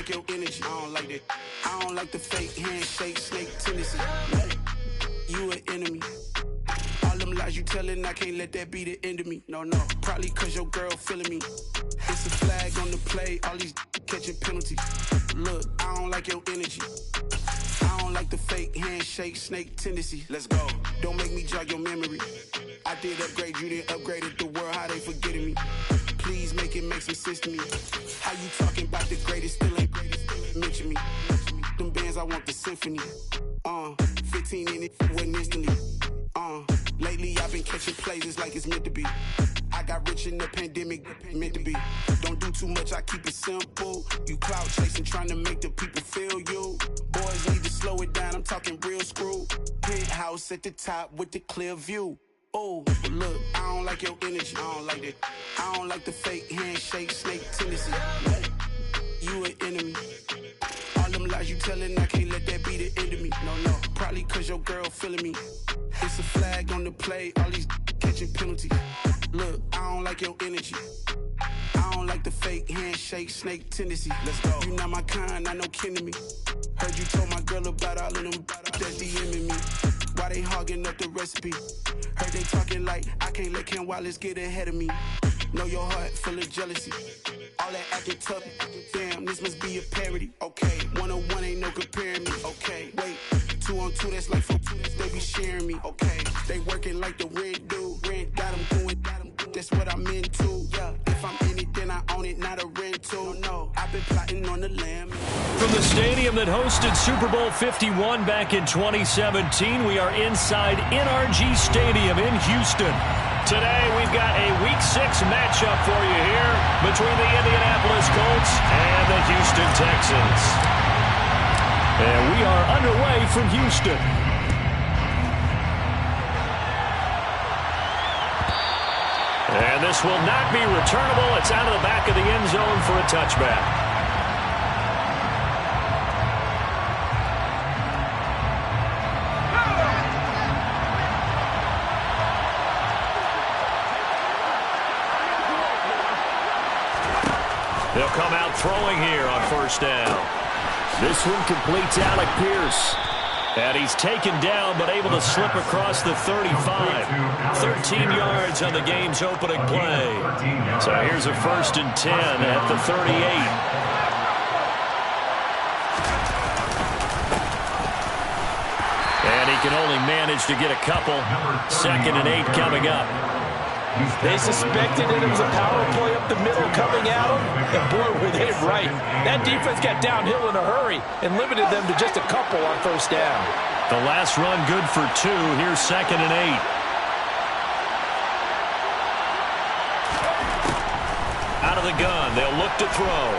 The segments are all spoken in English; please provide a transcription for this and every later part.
like your energy. I don't like that. I don't like the fake handshake, snake tendency. You an enemy. All them lies you telling, I can't let that be the end of me. No, probably cause your girl feeling me. It's a flag on the play, all these catching penalties. Look, I don't like your energy. I don't like the fake handshake, snake tendency. Let's go. Don't make me jog your memory. I did upgrade, you didn't upgrade it. The world, how they forgetting me. Please make it make some sense to me. How you talking about the greatest, still ain't greatest, mention me. Them bands, I want the symphony. 15 in it, wasn't instantly. Lately I've been catching plays, it's like it's meant to be. I got rich in the pandemic, meant to be. Don't do too much, I keep it simple. You clout chasing, trying to make the people feel you. Boys need to slow it down, I'm talking real screw. Penthouse at the top with the clear view. Oh, look, I don't like your energy, I don't like that. I don't like the fake handshake, snake tendency. You an enemy. All them lies you telling, I can't let that be the end of me. No, probably cause your girl feeling me. It's a flag on the play, all these catching penalties. Look, I don't like your energy. I don't like the fake handshake, snake tendency. Let's go. You not my kind, not no kin to me. Heard you told my girl about all of them that DMing me. Why they hogging up the recipe? Heard they talking like I can't let Ken Wallace get ahead of me. Know your heart full of jealousy. All that acting tough, damn, this must be a parody. Okay, 1-on-1 ain't no comparing me. Okay, wait, 2-on-2, that's like 4-2, they be sharing me. Okay, they working like the red dude. Rent got them going, that's what I'm into. Yeah, if I'm in it, then I own it, not a rental. No, I've been plotting on the lamb. From the stadium that hosted Super Bowl 51 back in 2017, we are inside NRG Stadium in Houston. Today, we've got a Week 6 matchup for you here between the Indianapolis Colts and the Houston Texans. And we are underway from Houston. And this will not be returnable. It's out of the back of the end zone for a touchback. They'll come out throwing here on first down. This one completes Alec Pierce. And he's taken down but able to slip across the 35. 13 yards on the game's opening play. So here's a 1st and 10 at the 38. And he can only manage to get a couple. 2nd and 8 coming up. They suspected it was a power play up the middle coming at them, and boy, were they right. That defense got downhill in a hurry and limited them to just a couple on first down. The last run good for 2. Here's 2nd and 8. Out of the gun, they'll look to throw.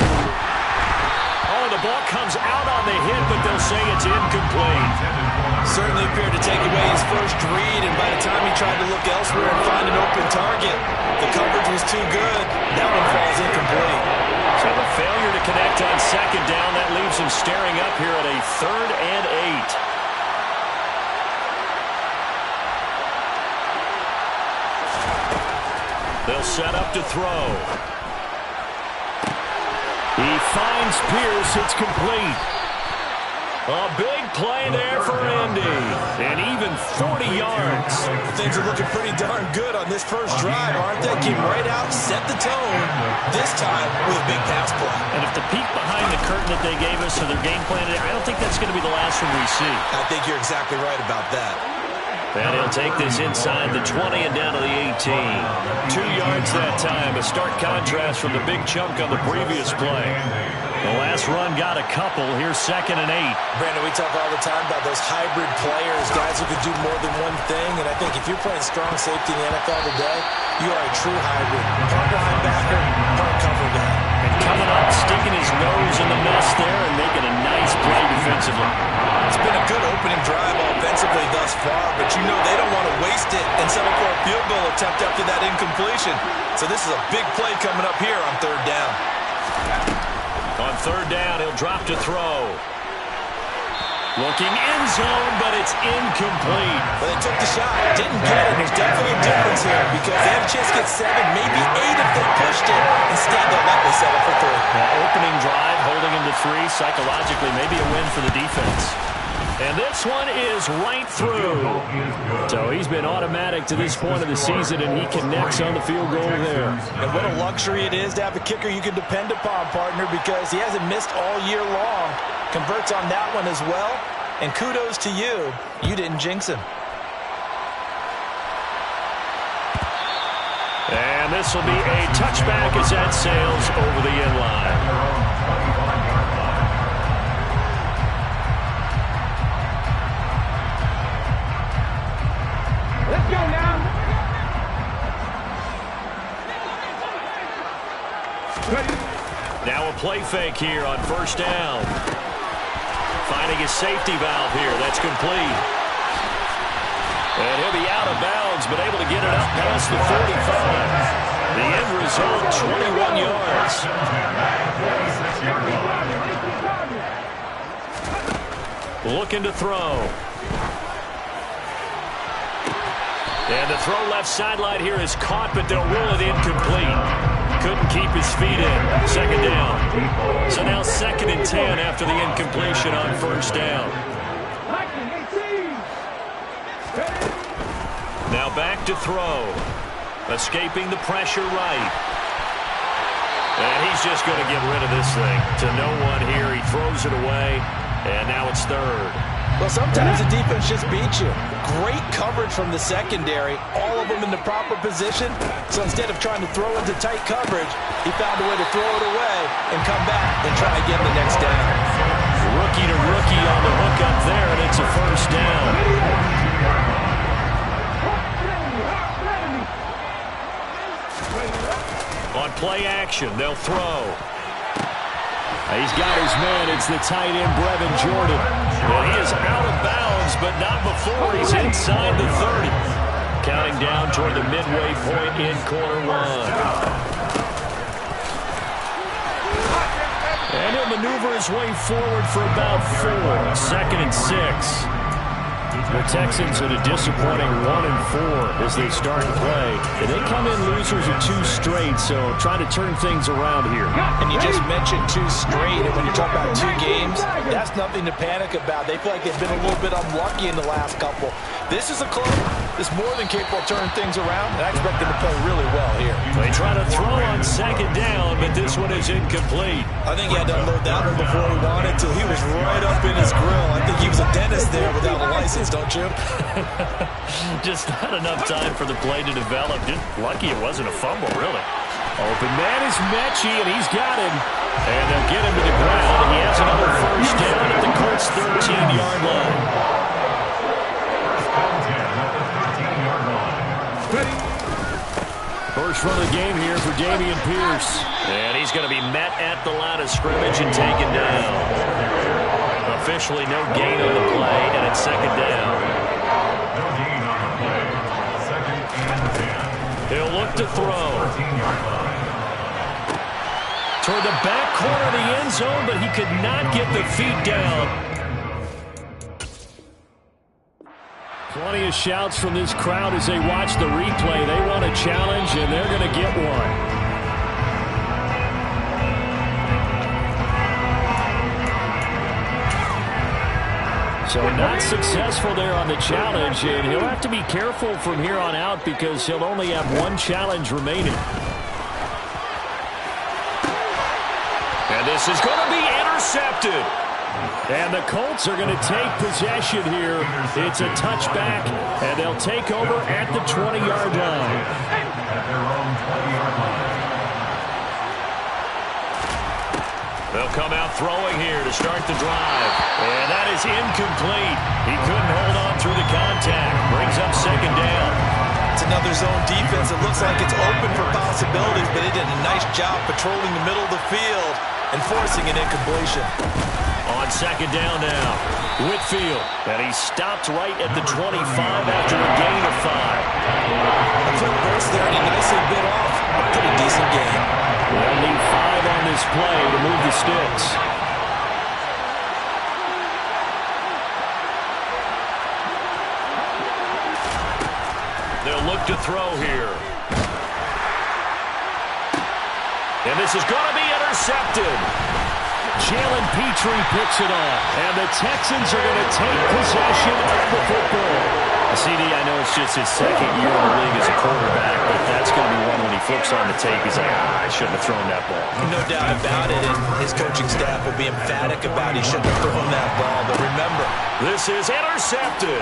Oh, the ball comes out on the hit, but they'll say it's incomplete. Certainly appeared to take away his first read, and by the time he tried to look elsewhere and find an open target, the coverage was too good. That one falls incomplete. So the failure to connect on 2nd down, that leaves him staring up here at a 3rd and 8. They'll set up to throw. He finds Pierce. It's complete. A big play there for Indy. And even 40 yards. Things are looking pretty darn good on this first drive, aren't they? Came right out, set the tone, this time with a big pass play. And if the peek behind the curtain that they gave us of their game plan, I don't think that's going to be the last one we see. I think you're exactly right about that. And he'll take this inside the 20 and down to the 18. 2 yards that time. A stark contrast from the big chunk on the previous play. The last run got a couple. Here's 2nd and 8. Brandon, we talk all the time about those hybrid players, guys who can do more than one thing. And I think if you're playing strong safety in the NFL today, you are a true hybrid. Part linebacker, part cover guy. And coming up, sticking his nose in the mess there and making a nice play defensively. It's been a good opening drive offensively thus far, but you know they don't want to waste it and settle for a field goal attempt after that incompletion. So this is a big play coming up here on 3rd down. On 3rd down, he'll drop to throw. Looking end zone, but it's incomplete. But they took the shot, didn't get it. There's definitely a difference here because they have a chance to get 7, maybe 8 if they pushed it. Instead, they'll let me settle for 3. Opening drive, holding him to 3. Psychologically, maybe a win for the defense. And this one is right through. So he's been automatic to this point of the season, and he connects on the field goal there. And what a luxury it is to have a kicker you can depend upon, partner, because he hasn't missed all year long. Converts on that one as well. And kudos to you. You didn't jinx him. And this will be a touchback as that sails over the end line. Now a play fake here on first down. Finding his safety valve here. That's complete. And he'll be out of bounds, but able to get it up past the 45. The end result, 21 yards. Looking to throw. And the throw left sideline here is caught, but they'll rule it incomplete. Couldn't keep his feet in. Second down. So now 2nd and 10 after the incompletion on first down. Now back to throw. Escaping the pressure right. And he's just going to get rid of this thing. To no one here. He throws it away. And now it's 3rd. Well, sometimes the defense just beats you. Great coverage from the secondary. All of them in the proper position. So instead of trying to throw into tight coverage, he found a way to throw it away and come back and try again the next down. Rookie to rookie on the hook up there, and it's a first down. On play action, they'll throw. He's got his man. It's the tight end, Brevin Jordan. And he is out of bounds, but not before he's inside the 30. Counting down toward the midway point in quarter 1. And he'll maneuver his way forward for about 4. 2nd and 6. The Texans at a disappointing 1-4 as they start to play. And they come in losers of 2 straight, so trying to turn things around here. And you just mentioned 2 straight, and when you talk about 2 games, that's nothing to panic about. They feel like they've been a little bit unlucky in the last couple. This is a club that's more than capable of turning things around, and I expect them to play really well here. They try to throw on 2nd down, but this one is incomplete. I think he had to unload that one before he wanted to. He was right up in his grill. I think he was a dentist there without a license, don't you? Just not enough time for the play to develop. Just lucky it wasn't a fumble, really. Open man is Mechie, and he's got him. And they'll get him to the ground, and he has another first down at the Colts' 13-yard line. First run of the game here for Dameon Pierce. And he's going to be met at the line of scrimmage and taken down. Officially no gain on the play, and it's 2nd down. He'll look to throw. Toward the back corner of the end zone, but he could not get the feet down. Plenty of shouts from this crowd as they watch the replay. They want a challenge, and they're going to get one. So not successful there on the challenge, and he'll have to be careful from here on out because he'll only have 1 challenge remaining. And this is going to be intercepted. And the Colts are going to take possession here. It's a touchback, and they'll take over at the 20-yard line. They'll come out throwing here to start the drive. And that is incomplete. He couldn't hold on through the contact. Brings up 2nd down. It's another zone defense. It looks like it's open for possibilities, but they did a nice job patrolling the middle of the field and forcing an incompletion. On 2nd down now, Whitfield. And he stopped right at the 25 after a gain of 5. A quick burst there, and he nicely bit off a pretty decent game. They'll need 5 on this play to move the sticks. look to throw here. And this is going to be intercepted. Jalen Petrie picks it off. And the Texans are going to take possession of the football. CD, I know it's just his second year in the league as a quarterback, but that's going to be one when he flips on the tape. He's like, I shouldn't have thrown that ball. No doubt about it, and his coaching staff will be emphatic about he shouldn't have thrown that ball. But remember, this is intercepted.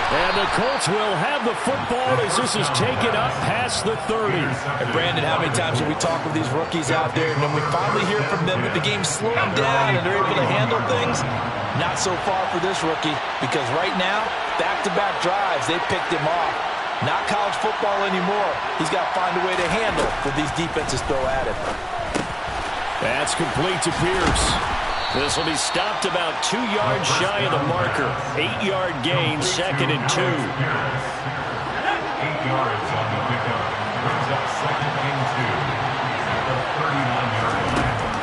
And the Colts will have the football as this is taken up past the 30. And Brandon, how many times have we talked with these rookies out there, and when we finally hear from them that the game's slowing down and they're able to handle things? Not so far for this rookie, because right now, back-to-back drives, they picked him off. Not college football anymore. He's got to find a way to handle what these defenses throw at him. That's complete to Pierce. This will be stopped about 2 yards shy of the marker. 8-yard gain, 2nd and 2. 8 yards on the pickup. Brings up 2nd and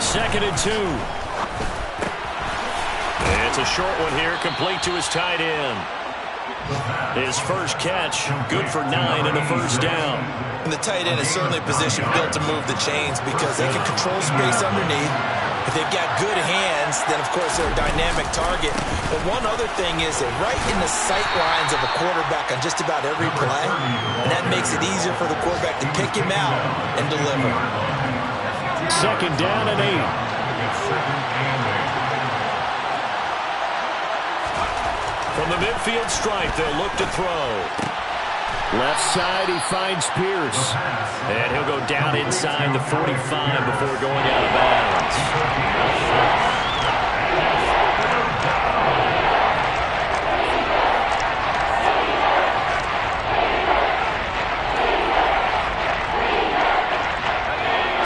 2. 2nd and 2. It's a short one here, complete to his tight end. His first catch, good for 9 and a first down. And the tight end is certainly a position built to move the chains because they can control space underneath. If they've got good hands, then of course they're a dynamic target. But one other thing is they're right in the sight lines of a quarterback on just about every play. And that makes it easier for the quarterback to pick him out and deliver. 2nd down and 8. From the midfield stripe, they'll look to throw. Left side, he finds Pierce. And he'll go down inside the 45 before going out of bounds.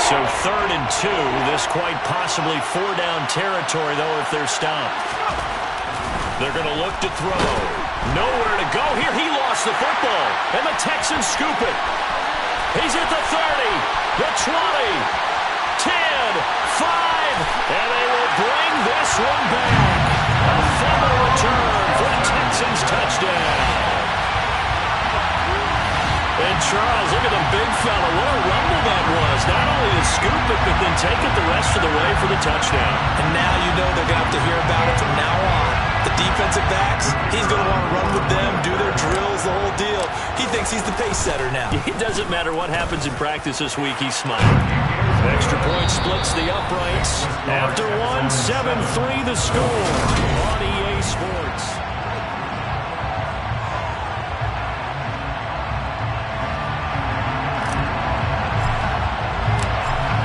So 3rd and 2. This quite possibly 4-down territory, though, if they're stopped. They're going to look to throw. Nowhere to go. Here he lost the football. And the Texans scoop it. He's at the 30, the 20, 10, 5. And they will bring this one back. A fumble return for the Texans touchdown. And Charles, look at the big fella. What a rumble that was. Not only to scoop it, but then take it the rest of the way for the touchdown. And now you know they're going to have to hear about it from now on. The defensive backs, he's going to want to run with them, do their drills, the whole deal. He thinks he's the pace setter now. It doesn't matter what happens in practice this week, he's smiling. Extra point splits the uprights. After one, 7-3 the score on EA Sports.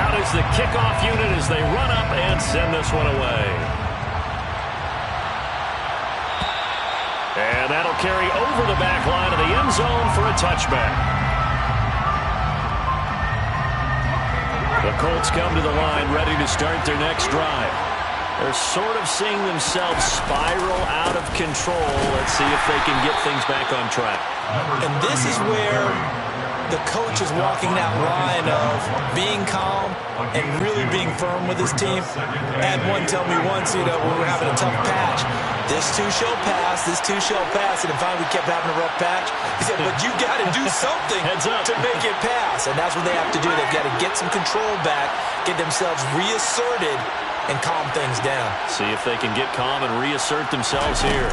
Out is the kickoff unit as they run up and send this one away. And that'll carry over the back line of the end zone for a touchback. The Colts come to the line ready to start their next drive. They're sort of seeing themselves spiral out of control. Let's see if they can get things back on track. And this is where the coach is walking that line of being calm and really being firm with his team. Had one tell me once, when we're having a tough patch, this too shall pass, this too shall pass. And finally we kept having a rough patch. He said, but you got to do something to make it pass. And that's what they have to do. They've got to get some control back, get themselves reasserted, and calm things down. See if they can get calm and reassert themselves here.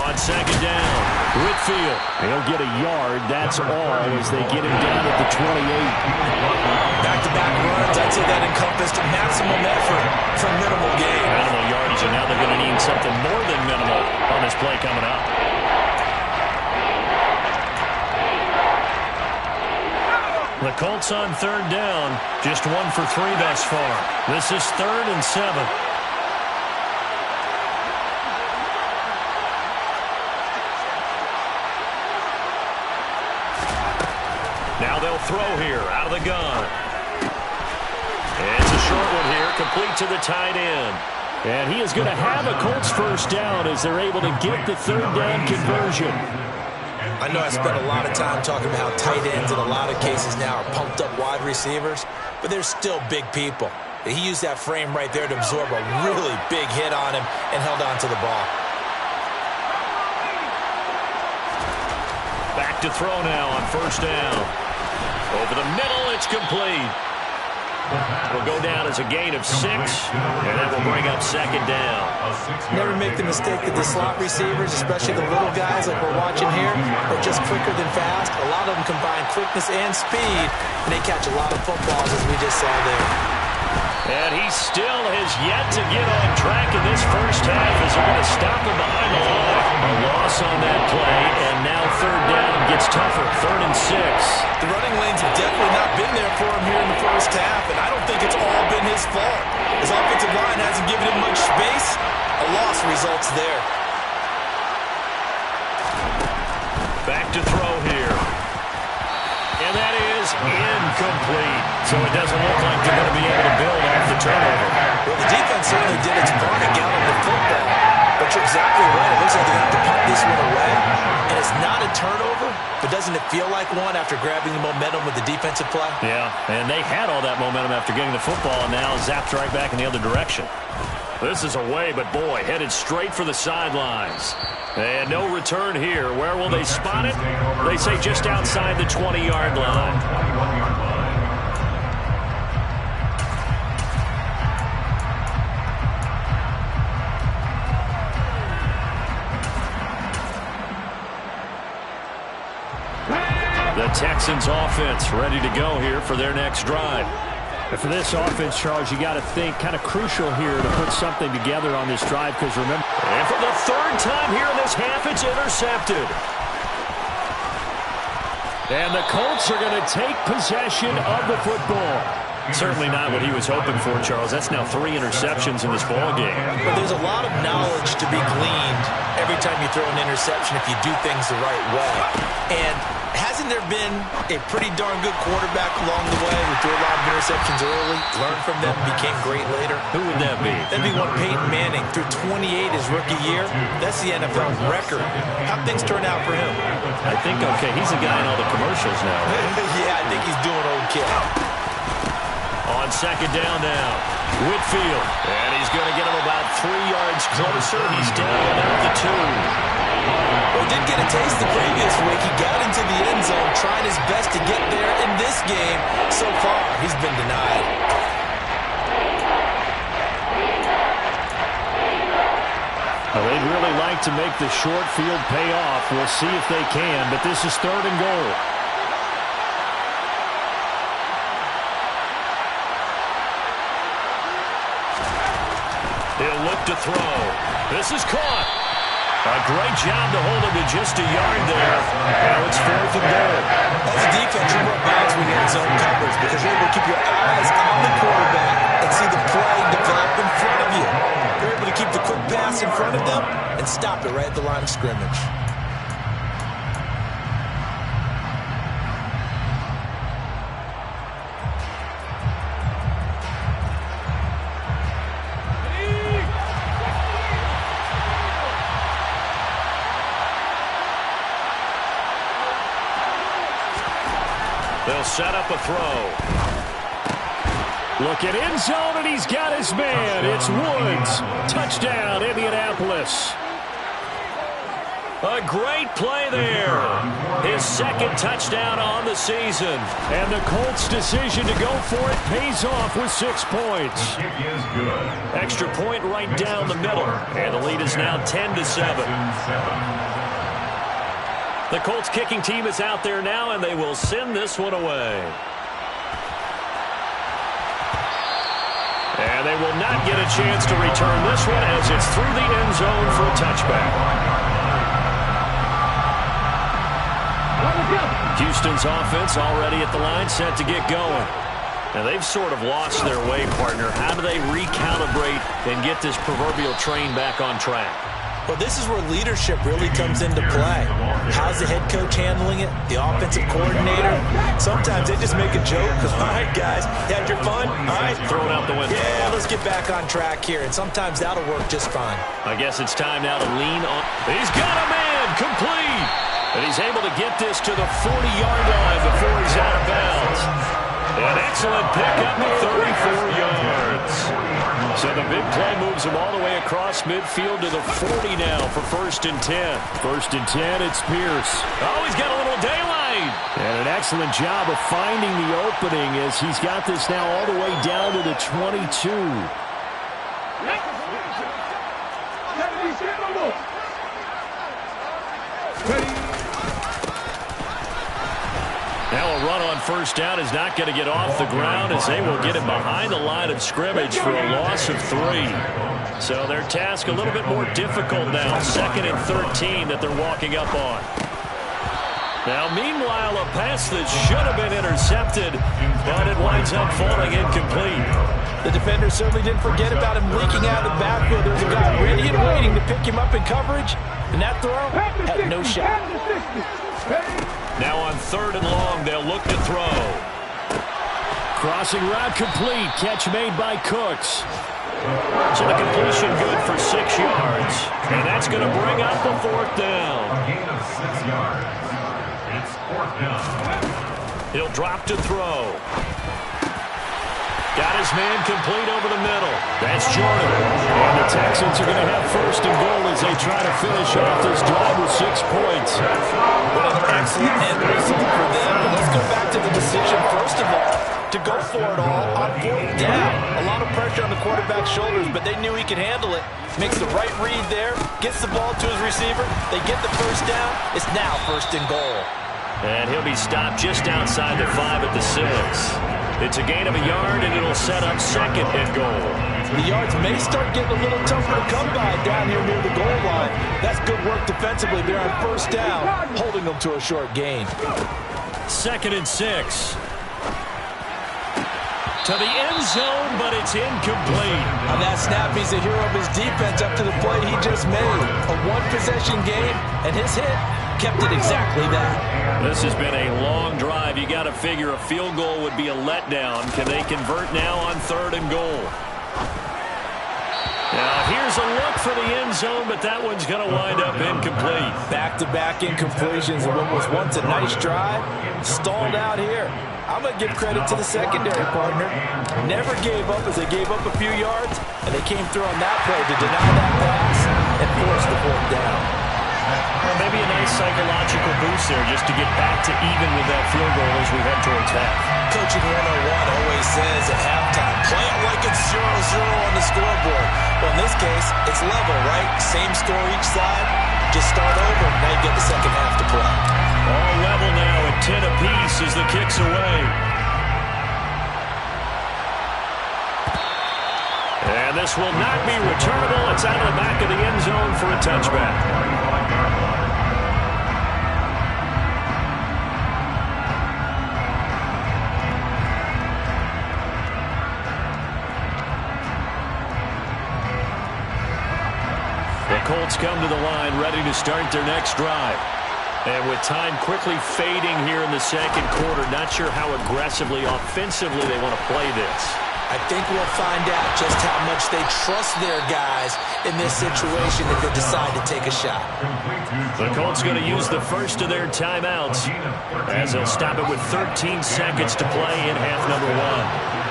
On 2nd down, Whitfield. He'll get a yard, that's all, as they get him down at the 28. Back-to-back runs, I'd say that encompassed maximum effort for minimal gain. Minimal yardage, and now they're going to need something more than minimal on this play coming up. The Colts on 3rd down, just 1 for 3 thus far. This is 3rd and 7. Now they'll throw here, out of the gun. And it's a short one here, complete to the tight end. And he is going to have a Colts first down as they're able to get the 3rd down conversion. I know I spent a lot of time talking about how tight ends in a lot of cases now are pumped up wide receivers, but they're still big people. He used that frame right there to absorb a really big hit on him and held on to the ball. Back back to throw now on first down. Over the middle, it's complete. Will go down as a gain of 6, and that will bring up second down. Never make the mistake that the slot receivers, especially the little guys like we're watching here, are just quicker than fast. A lot of them combine quickness and speed, and they catch a lot of footballs, as we just saw there. And he still has yet to get on track in this first half as they're going to stop him behind the line. A loss on that play, and now third down gets tougher, 3rd and 6. The running lanes have definitely not been there for him here in the first half, and I don't think it's all been his fault. His offensive line hasn't given him much space. A loss results there. Back to throw here. And that is incomplete. So it doesn't look like they're going to be able to build off the turnover. Well, the defense certainly did its part to get on the football. But you're exactly right. It looks like they're going to have to punt this one away. And it's not a turnover, but doesn't it feel like one after grabbing the momentum with the defensive play? Yeah, and they had all that momentum after getting the football, and now zapped right back in the other direction. This is away, but boy, headed straight for the sidelines. And no return here. Where will they spot it? They say just outside the 20-yard line. The Texans offense ready to go here for their next drive. And for this offense, Charles, you got to think kind of crucial here to put something together on this drive because remember. And for the 3rd time here in this half, it's intercepted. And the Colts are going to take possession of the football. Certainly not what he was hoping for, Charles. That's now 3 interceptions in this ballgame. Well, there's a lot of knowledge to be gleaned every time you throw an interception if you do things the right way. And hasn't there been a pretty darn good quarterback along the way who threw a lot of interceptions early, learned from them, became great later? Who would that be? That'd be one Peyton Manning. Threw 28 his rookie year. That's the NFL record. How'd things turn out for him? I think, okay, he's a guy in all the commercials now. Yeah, I think he's doing okay. On second down now, Whitfield. And he's going to get him about 3 yards closer. He's down at the 2. Well, he did get a taste the previous week. He got into the end zone, trying his best to get there in this game. So far, he's been denied. Well, they'd really like to make the short field pay off. We'll see if they can, but this is 3rd and goal. He'll look to throw. This is caught. A great job to hold him to just a yard there. Now it's 4th and goal. As a defense, you're more balanced when you're in zone coverage because you're able to keep your eyes on the quarterback and see the play develop in front of you. You're able to keep the quick pass in front of them and stop it right at the line of scrimmage. They'll set up a throw. Look at end zone, and he's got his man. It's Woods. Touchdown, Indianapolis. A great play there. His 2nd touchdown on the season. And the Colts' decision to go for it pays off with 6 points. Extra point right down the middle. And the lead is now 10-7. The Colts kicking team is out there now, and they will send this one away. And they will not get a chance to return this one as it's through the end zone for a touchback. Houston's offense already at the line, set to get going. Now, they've sort of lost their way, partner. How do they recalibrate and get this proverbial train back on track? Well, this is where leadership really comes into play. How's the head coach handling it? The offensive coordinator? Sometimes they just make a joke because, all right, guys, you had your fun? All right. Throw it out the window. Yeah, let's get back on track here. And sometimes that'll work just fine. I guess it's time now to lean on. He's got a man complete. And he's able to get this to the 40-yard line before he's out of bounds. An excellent pickup of 34 yards. So the big play moves him all the way across midfield to the 40 now for 1st and 10. 1st and 10, it's Pierce. Oh, he's got a little daylight. And an excellent job of finding the opening as he's got this now all the way down to the 22. Now a run on 1st down is not going to get off the ground as they will get him behind the line of scrimmage for a loss of 3. So their task a little bit more difficult now. 2nd and 13 that they're walking up on. Now, meanwhile, a pass that should have been intercepted, but it winds up falling incomplete. The defender certainly didn't forget about him leaking out of the backfield. There's a guy ready and waiting to pick him up in coverage, and that throw had no shot. Now on 3rd and long, they'll look to throw. Crossing route complete. Catch made by Cooks. So the completion good for 6 yards. And that's going to bring up a 4th down. A gain of 6 yards. It's 4th down. He'll drop to throw. Got his man complete over the middle. That's Jordan. And the Texans are going to have 1st and goal as they try to finish off this drive with 6 points. What an excellent end result for them. But let's go back to the decision, first of all, to go for it all on 4th down. A lot of pressure on the quarterback's shoulders, but they knew he could handle it. Makes the right read there, gets the ball to his receiver. They get the 1st down. It's now 1st and goal. And he'll be stopped just outside the 5 at the 6. It's a gain of a yard, and it'll set up 2nd and goal. The yards may start getting a little tougher to come by down here near the goal line. That's good work defensively there on 1st down, holding them to a short gain. 2nd and 6. To the end zone, but it's incomplete. On that snap, he's a hero of his defense up to the play he just made. A one-possession game, and his hit kept it exactly that. This has been a long drive. You got to figure a field goal would be a letdown. Can they convert now on 3rd and goal? Now here's a look for the end zone, but that one's going to wind up incomplete. Back-to-back incompletions of what was once a nice drive, stalled out here. I'm going to give credit to the secondary partner. Never gave up as they gave up a few yards, and they came through on that play to deny that pass and force the 4th down. Well, maybe a nice psychological boost there just to get back to even with that field goal as we head towards half. Coaching 101 always says at halftime, play it like it's 0-0 on the scoreboard. Well, in this case, it's level, right? Same score each side. Just start over, now you get the second half to play. All level now at 10 apiece as the kick's away. And this will not be returnable. It's out of the back of the end zone for a touchback. The Colts come to the line ready to start their next drive. And with time quickly fading here in the 2nd quarter, not sure how aggressively, offensively they want to play this. I think we'll find out just how much they trust their guys in this situation if they decide to take a shot. The Colts going to use the first of their timeouts as they'll stop it with 13 seconds to play in half number 1.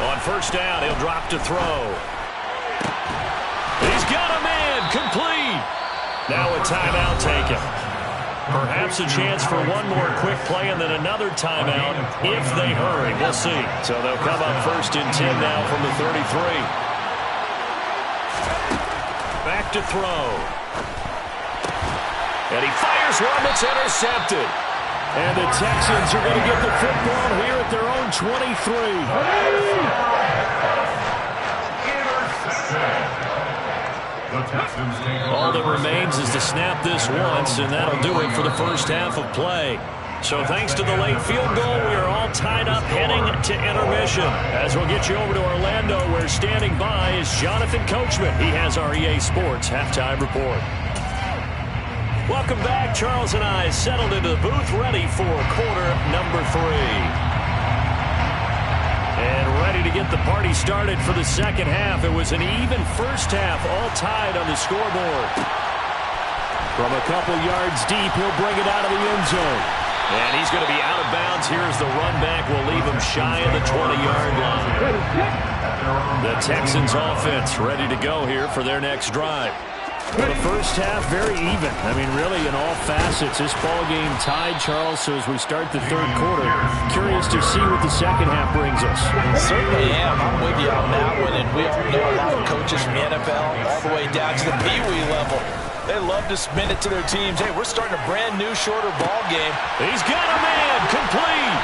On 1st down, he'll drop to throw. He's got a man, complete. Now a timeout taken. Perhaps a chance for one more quick play and then another timeout if they hurry. We'll see. So they'll come up 1st and 10 now from the 33. Back to throw. And he fires one that's intercepted. And the Texans are going to get the football here at their own 23. All that remains is to snap this once, and that'll do it for the first half of play. So thanks to the late field goal, we are all tied up heading to intermission. As we'll get you over to Orlando, where standing by is Jonathan Coachman. He has our EA Sports Halftime Report. Welcome back. Charles and I settled into the booth, ready for quarter number 3. And ready to get the party started for the second half. It was an even first half, all tied on the scoreboard. From a couple yards deep, he'll bring it out of the end zone. And he's going to be out of bounds. Here's the run back. Will leave him shy of the 20-yard line. The Texans offense ready to go here for their next drive. Well, the first half, very even. I mean, really, in all facets, this ball game tied, Charles. So as we start the third quarter, curious to see what the second half brings us. Certainly am. I'm with you on that one. And we all know a lot of coaches from the NFL all the way down to the Pee-wee level. They love to spin it to their teams. Hey, we're starting a brand new, shorter ball game. He's got a man. Complete.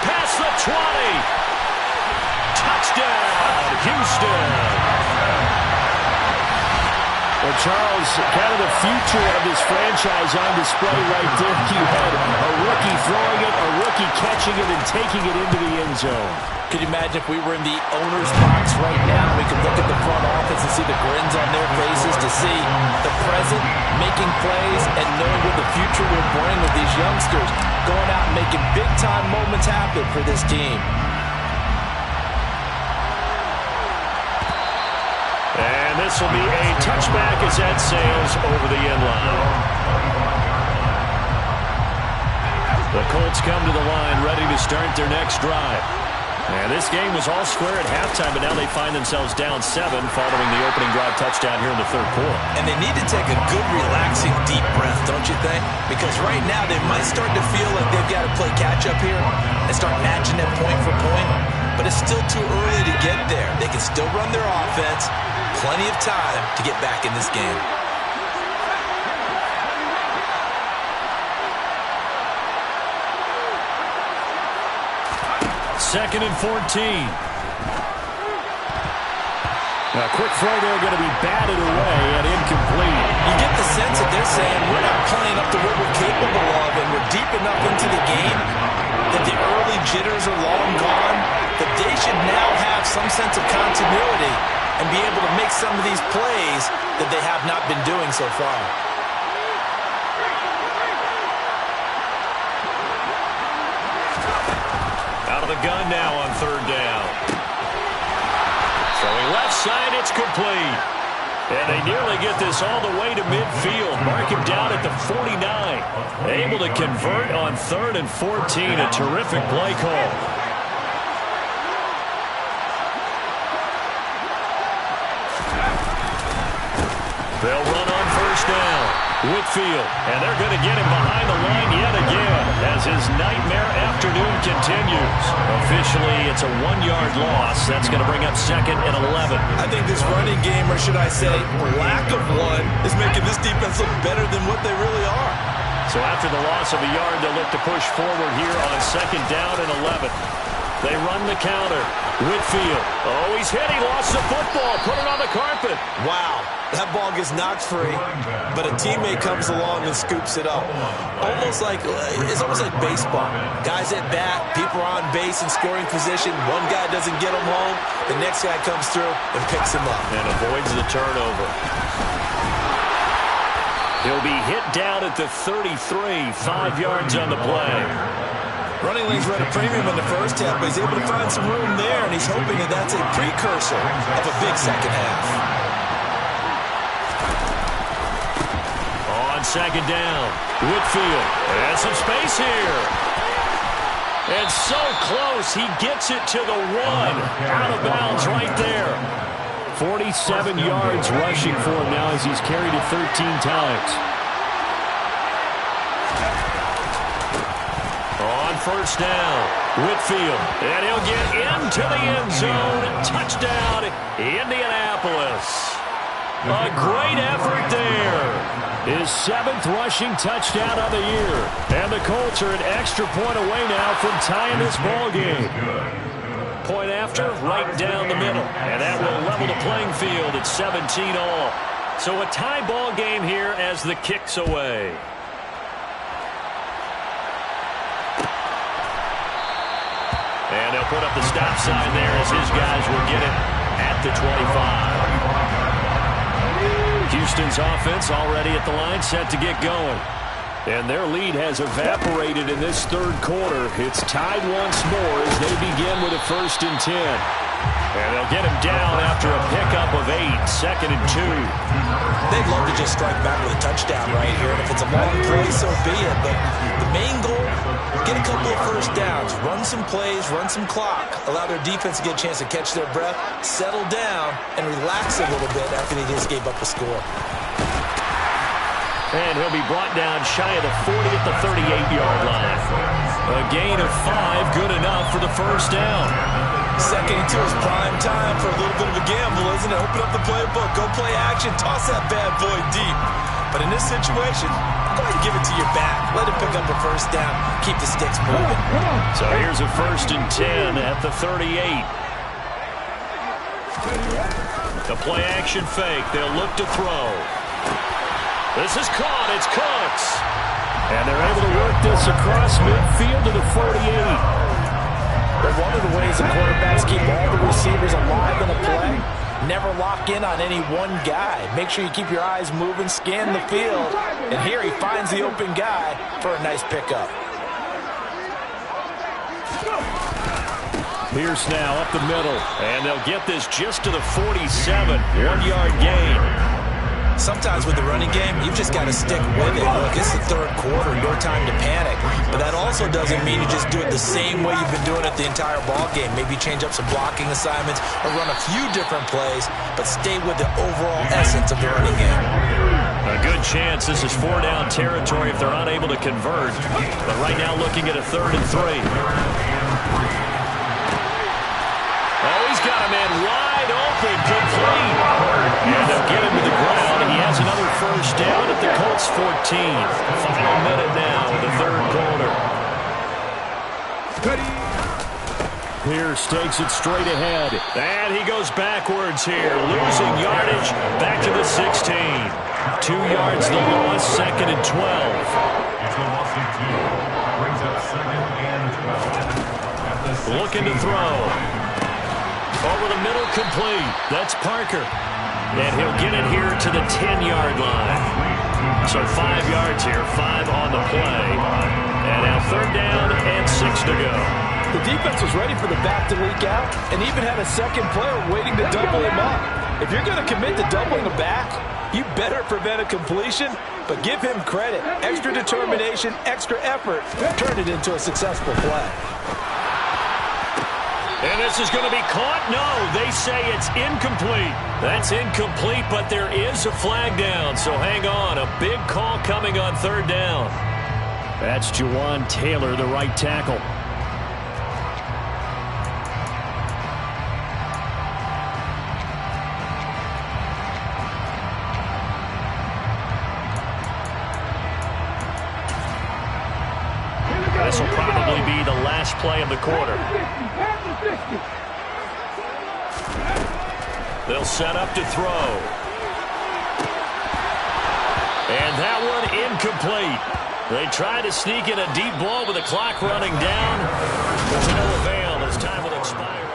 Past the 20. Touchdown, Houston. Well, Charles, kind of the future of this franchise on display right there. You had a rookie throwing it, a rookie catching it, and taking it into the end zone. Could you imagine if we were in the owner's box right now? We could look at the front office and see the grins on their faces, to see the present making plays and knowing what the future will bring with these youngsters going out and making big-time moments happen for this team. And this will be a touchback as that sails over the end line. The Colts come to the line ready to start their next drive. And this game was all square at halftime, but now they find themselves down 7 following the opening drive touchdown here in the third quarter. And they need to take a good, relaxing, deep breath, don't you think? Because right now they might start to feel like they've got to play catch-up here and start matching them point for point. But it's still too early to get there. They can still run their offense. Plenty of time to get back in this game. Second and 14. A quick throw there going to be batted away and incomplete. You get the sense that they're saying we're not playing up to what we're capable of, and we're deep enough into the game that the early jitters are long gone, that they should now have some sense of continuity and be able to make some of these plays that they have not been doing so far. Out of the gun now on third down. Throwing left side, it's complete. And they nearly get this all the way to midfield. Mark him down at the 49. Able to convert on 3rd and 14. A terrific play call. They'll run on first down. Whitfield, and they're going to get him behind the line yet again as his nightmare afternoon continues. Officially, it's a 1-yard loss. That's going to bring up 2nd and 11. I think this running game, or should I say lack of one, is making this defense look better than what they really are. So after the loss of a yard, they'll look to push forward here on 2nd down and 11. They run the counter. Whitfield. Oh, he's hit. He lost the football. Put it on the carpet. Wow. That ball gets knocked free, but a teammate comes along and scoops it up. It's almost like baseball. Guys at bat, people are on base in scoring position. One guy doesn't get him home. The next guy comes through and picks him up. And avoids the turnover. He'll be hit down at the 33, 5 yards on the play. Running lanes were at a premium in the first half, but he's able to find some room there, and he's hoping that that's a precursor of a big second half. On 2nd down, Whitfield has some space here. And so close, he gets it to the 1. Out of bounds right there. 47 yards rushing for him now as he's carried it 13 times. On first down, Whitfield, and he'll get into the end zone. Touchdown, Indianapolis. A great effort there. His 7th rushing touchdown of the year. And the Colts are an extra point away now from tying this ball game. Point after, right down the middle. And that will level the playing field at 17 all. So a tie ball game here as the kick's away. And they'll put up the stop sign there as his guys will get it at the 25. Houston's offense already at the line, set to get going. And their lead has evaporated in this third quarter. It's tied once more as they begin with a 1st and 10. And they'll get him down after a pickup of 8, 2nd and 2. They'd love to just strike back with a touchdown right here. And if it's a long play, so be it. But the main goal, get a couple of first downs, run some plays, run some clock, allow their defense to get a chance to catch their breath, settle down, and relax a little bit after they just gave up a score. And he'll be brought down shy of the 40 at the 38-yard line. A gain of 5, good enough for the 1st down. 2nd and 2 is prime time for a little bit of a gamble, isn't it? Open up the playbook, go play action, toss that bad boy deep. But in this situation, go ahead and give it to your back. Let him pick up a 1st down. Keep the sticks moving. So here's a 1st and 10 at the 38. The play action fake. They'll look to throw. This is caught. It's Cooks. And they're able to work this across midfield to the 48. But one of the ways the quarterbacks keep all the receivers alive in a play, never lock in on any one guy. Make sure you keep your eyes moving, scan the field, and here he finds the open guy for a nice pickup. Pierce now up the middle, and they'll get this just to the 47, 1-yard gain. Sometimes with the running game, you've just got to stick with it. Look, it's the third quarter, no time to panic. But that also doesn't mean you just do it the same way you've been doing it the entire ball game. Maybe change up some blocking assignments or run a few different plays, but stay with the overall essence of the running game. A good chance this is 4-down territory if they're unable to convert. But right now looking at a 3rd and 3. Oh, he's got a man wide open, complete. And they'll get him to the ground. He has another 1st down at the Colts 14. Final minute now in the 3rd quarter. Pierce takes it straight ahead. And he goes backwards here, losing yardage back to the 16. 2 yards the loss, 2nd and 12. It's a loss of 2. Brings up 2nd and 12. Looking to throw. Over the middle, complete. That's Parker. And he'll get it here to the 10-yard line. So 5 yards here, 5 on the play. And now 3rd down and 6 to go. The defense was ready for the back to leak out and even had a second player waiting to double him up. If you're going to commit to doubling a back, you better prevent a completion, but give him credit. Extra determination, extra effort, turned it into a successful play. And this is going to be caught? No, they say it's incomplete. That's incomplete, but there is a flag down, so hang on. A big call coming on 3rd down. That's Juwan Taylor, the right tackle. This will probably be the last play of the quarter. They'll set up to throw. And that one incomplete. They try to sneak in a deep ball with the clock running down. But to no avail as time will expire.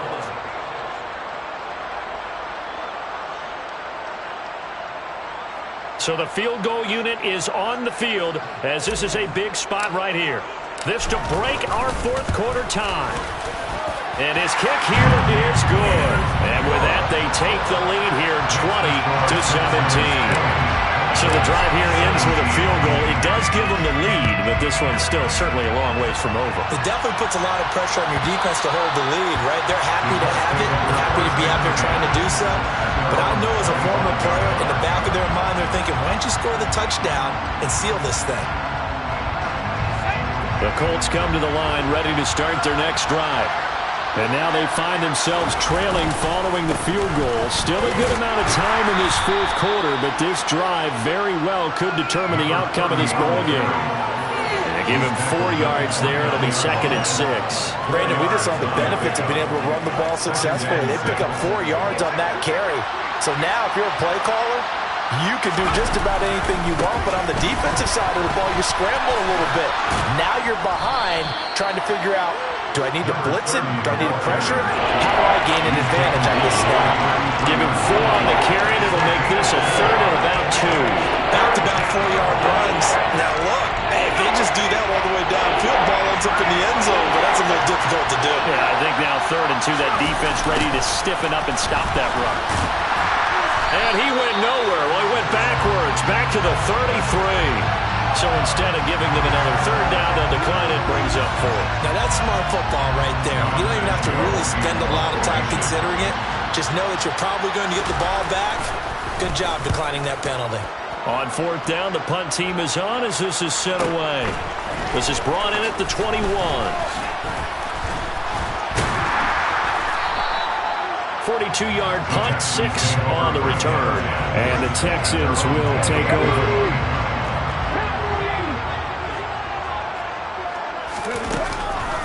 So the field goal unit is on the field as this is a big spot right here. This to break our 4th quarter time. And his kick here is good. And with that, they take the lead here 20-17. So the drive here ends with a field goal. It does give them the lead, but this one's still certainly a long ways from over. It definitely puts a lot of pressure on your defense to hold the lead, right? They're happy to have it, happy to be out there trying to do so. But I know as a former player, in the back of their mind, they're thinking, why don't you score the touchdown and seal this thing? The Colts come to the line, ready to start their next drive. And now they find themselves trailing following the field goal. Still a good amount of time in this 4th quarter, but this drive very well could determine the outcome of this ballgame. They give him 4 yards there. It'll be 2nd and 6. Brandon, we just saw the benefits of being able to run the ball successfully. They pick up 4 yards on that carry. So now if you're a play caller, you can do just about anything you want, but on the defensive side of the ball, you scramble a little bit. Now you're behind trying to figure out, do I need to blitz it? Do I need to pressure it? How do I gain an advantage on this snap? Give him 4 on the carry, and it'll make this a 3rd and about 2. Back-to-back 4-yard runs. Now look, third and 2. That defense ready to stiffen up and stop that run. And he went nowhere. Well, he went backwards, back to the 33. So instead of giving them another third down, they'll decline it, brings up 4. Now that's smart football right there. You don't even have to really spend a lot of time considering it. Just know that you're probably going to get the ball back. Good job declining that penalty. On 4th down, the punt team is on as this is sent away. This is brought in at the 21. 42-yard punt, 6 on the return. And the Texans will take over.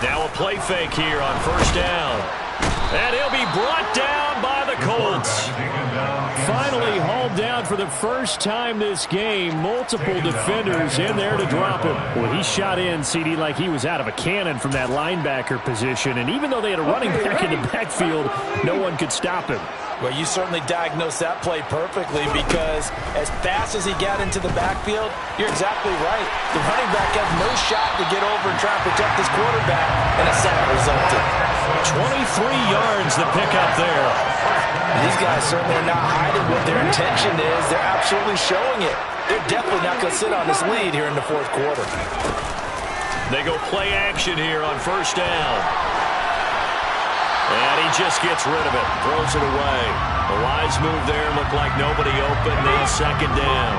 Now a play fake here on 1st down. And he'll be brought down by the Colts. Finally hauled down for the first time this game. Multiple defenders in there to drop him. Well, he shot in, CD, like he was out of a cannon from that linebacker position. And even though they had a running back in the backfield, no one could stop him. Well, you certainly diagnosed that play perfectly because as fast as he got into the backfield, you're exactly right. The running back had no shot to get over and try and protect his quarterback, and a sack resulted. 23 yards the pickup there. These guys certainly are not hiding what their intention is. They're absolutely showing it. They're definitely not going to sit on this lead here in the 4th quarter. They go play action here on 1st down. And he just gets rid of it, throws it away. A wise move there, looked like nobody open. Then 2nd down.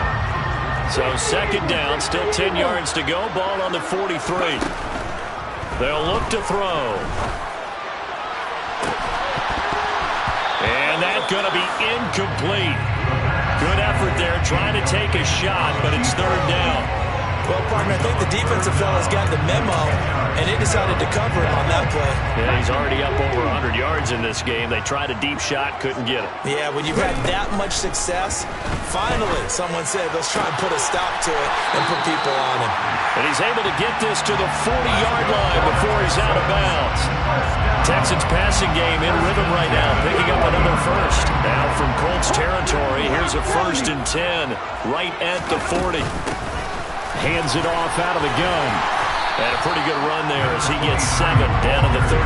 So 2nd down, still 10 yards to go. Ball on the 43. They'll look to throw. And that's going to be incomplete. Good effort there, trying to take a shot, but it's 3rd down. Well, partner, I think the defensive fellas got the memo, and they decided to cover him on that play. Yeah, he's already up over 100 yards in this game. They tried a deep shot, couldn't get it. Yeah, when you've had that much success, finally someone said, let's try and put a stop to it and put people on him. And he's able to get this to the 40-yard line before he's out of bounds. Texans passing game in rhythm right now, picking up another first. Now from Colts territory, here's a 1st and 10 right at the 40. Hands it off out of the gun. And a pretty good run there as he gets 7 down to the 33.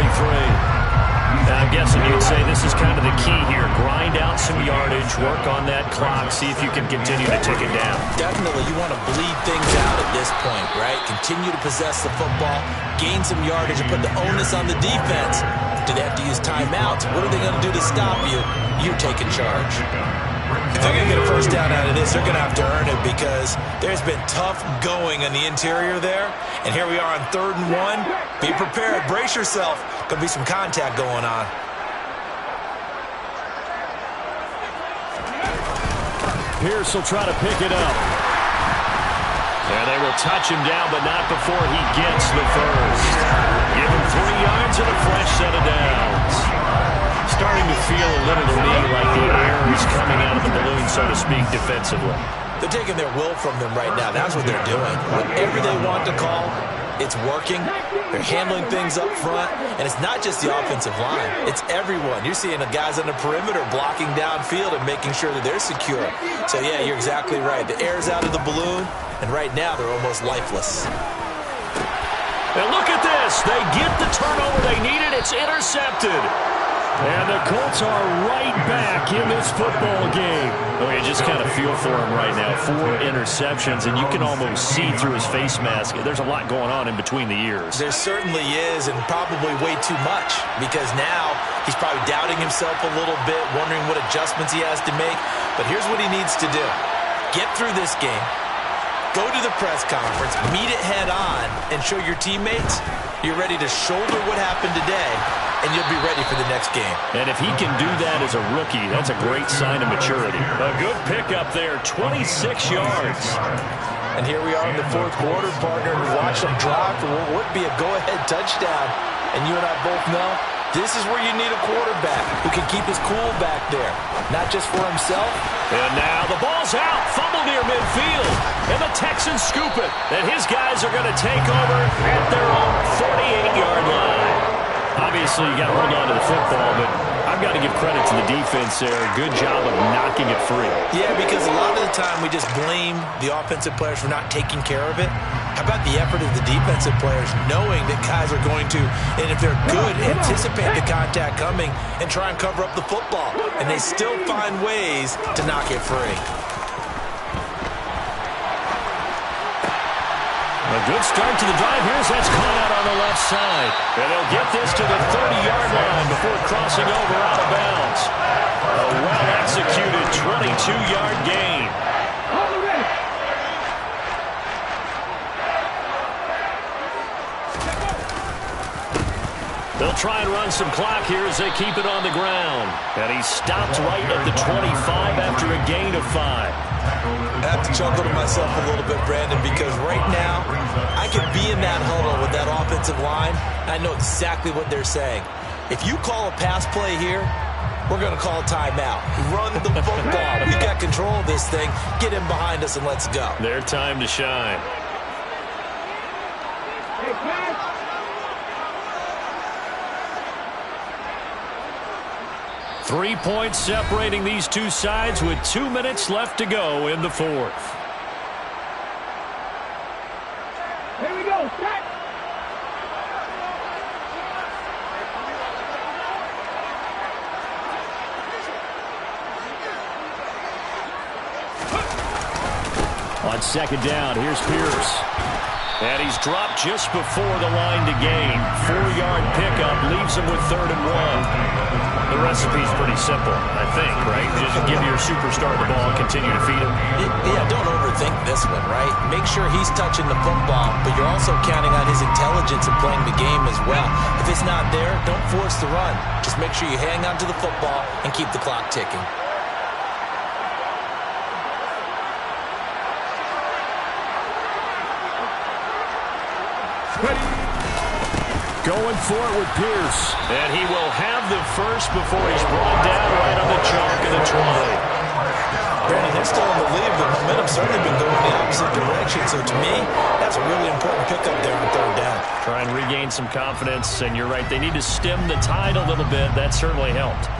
Now, I'm guessing you'd say this is kind of the key here. Grind out some yardage, work on that clock, see if you can continue to tick it down. Definitely, you want to bleed things out at this point, right? Continue to possess the football, gain some yardage, and put the onus on the defense. Do they have to use timeouts? What are they going to do to stop you? You take in charge. If they're going to get a 1st down out of this, they're going to have to earn it because there's been tough going on the interior there. And here we are on 3rd and 1. Be prepared. Brace yourself. Going to be some contact going on. Pierce will try to pick it up. And they will touch him down, but not before he gets the first. Give him 3 yards and a fresh set of downs. Starting to feel a little to me like the air is coming out of the balloon, so to speak, defensively. They're taking their will from them right now. That's what they're doing. Whatever they want to call, it's working. They're handling things up front. And it's not just the offensive line. It's everyone. You're seeing the guys on the perimeter blocking downfield and making sure that they're secure. So, yeah, you're exactly right. The air's out of the balloon, and right now they're almost lifeless. And look at this. They get the turnover they needed. It's intercepted. And the Colts are right back in this football game. Oh, you just kind of feel for him right now. 4 interceptions, and you can almost see through his face mask. There's a lot going on in between the ears. There certainly is, and probably way too much, because now he's probably doubting himself a little bit, wondering what adjustments he has to make. But here's what he needs to do. Get through this game. Go to the press conference, meet it head on, and show your teammates you're ready to shoulder what happened today, and you'll be ready for the next game. And if he can do that as a rookie, that's a great sign of maturity. A good pickup there, 26 yards. And here we are in the 4th quarter, partner, and we watch them drop for what would be a go-ahead touchdown. And you and I both know this is where you need a quarterback who can keep his cool back there, not just for himself. And now the ball's out, fumble near midfield, and the Texans scoop it. And his guys are going to take over at their own 48-yard line. Obviously, you got to hold on to the football, but I've got to give credit to the defense there. Good job of knocking it free. Yeah, because a lot of the time we just blame the offensive players for not taking care of it. How about the effort of the defensive players knowing that guys are going to, and if they're good, anticipate the contact coming and try and cover up the football. And they still find ways to knock it free. A good start to the drive. Here's that's caught out on the left side. And they'll get this to the 30-yard line before crossing over out of bounds. A well-executed 22-yard gain. They'll try and run some clock here as they keep it on the ground. And he stopped right at the 25 after a gain of 5. I have to chuckle to myself a little bit, Brandon, because right now I could be in that huddle with that offensive line. I know exactly what they're saying. If you call a pass play here, we're going to call a timeout. Run the football. We got control of this thing. Get him behind us and let's go. Their time to shine. 3 points separating these two sides with 2 minutes left to go in the fourth. Here we go. Set. On second down, here's Pierce. And he's dropped just before the line to gain. 4-yard pickup leaves him with 3rd and 1. The recipe's pretty simple, I think, right? Just give your superstar the ball and continue to feed him. Yeah, don't overthink this one, right? Make sure he's touching the football, but you're also counting on his intelligence in playing the game as well. If it's not there, don't force the run. Just make sure you hang on to the football and keep the clock ticking. Going for it with Pierce. And he will have the first before he's brought down right on the chalk of the 20. Brandon, they're still in the lead. The momentum's certainly been going the opposite direction. So to me, that's a really important pickup there on 3rd down. Try and regain some confidence. And you're right, they need to stem the tide a little bit. That certainly helped.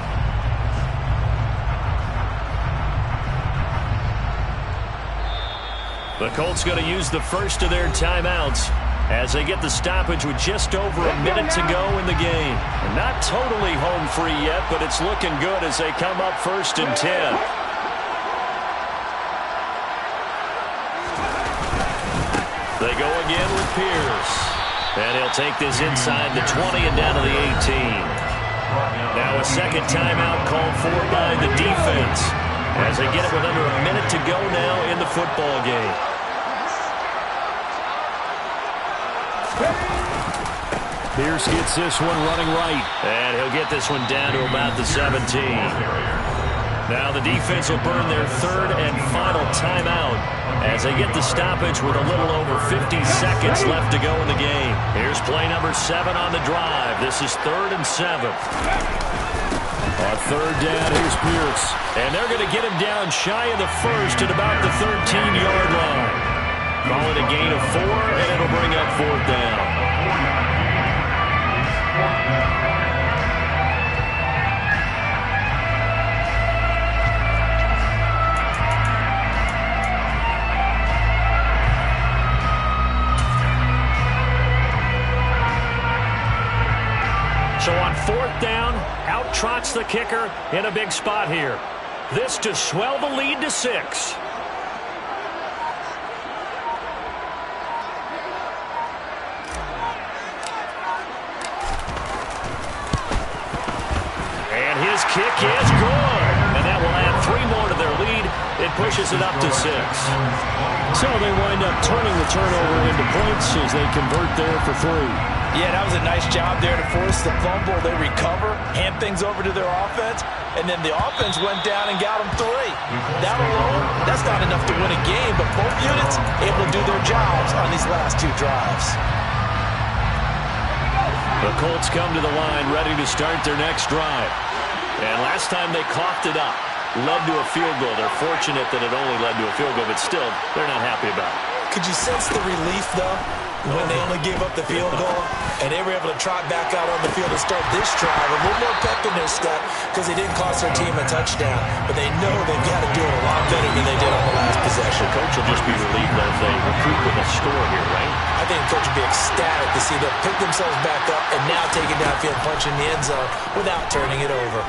The Colts going to use the first of their timeouts as they get the stoppage with just over a minute to go in the game. And not totally home free yet, but it's looking good as they come up 1st and 10. They go again with Pierce. And he'll take this inside the 20 and down to the 18. Now a second timeout called for by the defense as they get it with under a minute to go now in the football game. Pierce gets this one running right. And he'll get this one down to about the 17. Now the defense will burn their 3rd and final timeout as they get the stoppage with a little over 50 seconds left to go in the game. Here's play number 7 on the drive. This is 3rd and 7. On 3rd down, here's Pierce. And they're going to get him down shy of the first at about the 13-yard line. Call it a gain of 4, and it'll bring up 4th down. So on 4th down, out trots the kicker in a big spot here. This to swell the lead to 6. And his kick is good. And that will add 3 more to their lead. It pushes it up to 6. So they wind up turning the turnover into points as they convert there for 3. Yeah, that was a nice job there to force the fumble. They recover, hand things over to their offense, and then the offense went down and got them 3. That alone, that's not enough to win a game, but both units able to do their jobs on these last 2 drives. The Colts come to the line ready to start their next drive. And last time they coughed it up, led to a field goal. They're fortunate that it only led to a field goal, but still, they're not happy about it. Could you sense the relief, though, when they only gave up the field goal and they were able to trot back out on the field to start this drive? A little more pep in their step because they didn't cost their team a touchdown, but they know they've got to do it a lot better than they did on the last possession. The coach will just be relieved as they recruit with a score here, right? I think the coach will be ecstatic to see them pick themselves back up and now take it downfield, punch in the end zone without turning it over.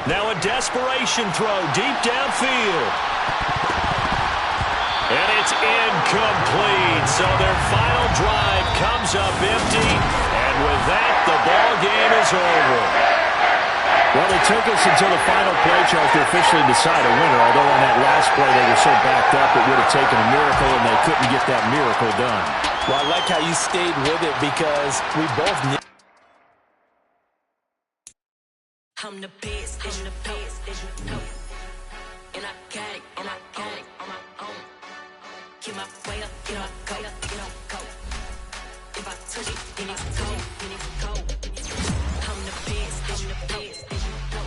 Now a desperation throw deep downfield. And it's incomplete. So their final drive comes up empty. And with that, the ball game is over. Well, it took us until the final play, Charles, to officially decide a winner. Although on that last play they were so backed up, it would have taken a miracle, and they couldn't get that miracle done. Well, I like how you stayed with it because we both knew. I'm the best, and the best, and you know. And I got it, and I got it on my own. Keep my way up, get up, go, get up, go. If I touch it, then it's cold, then it's cold. I'm the best, and the best, and you know.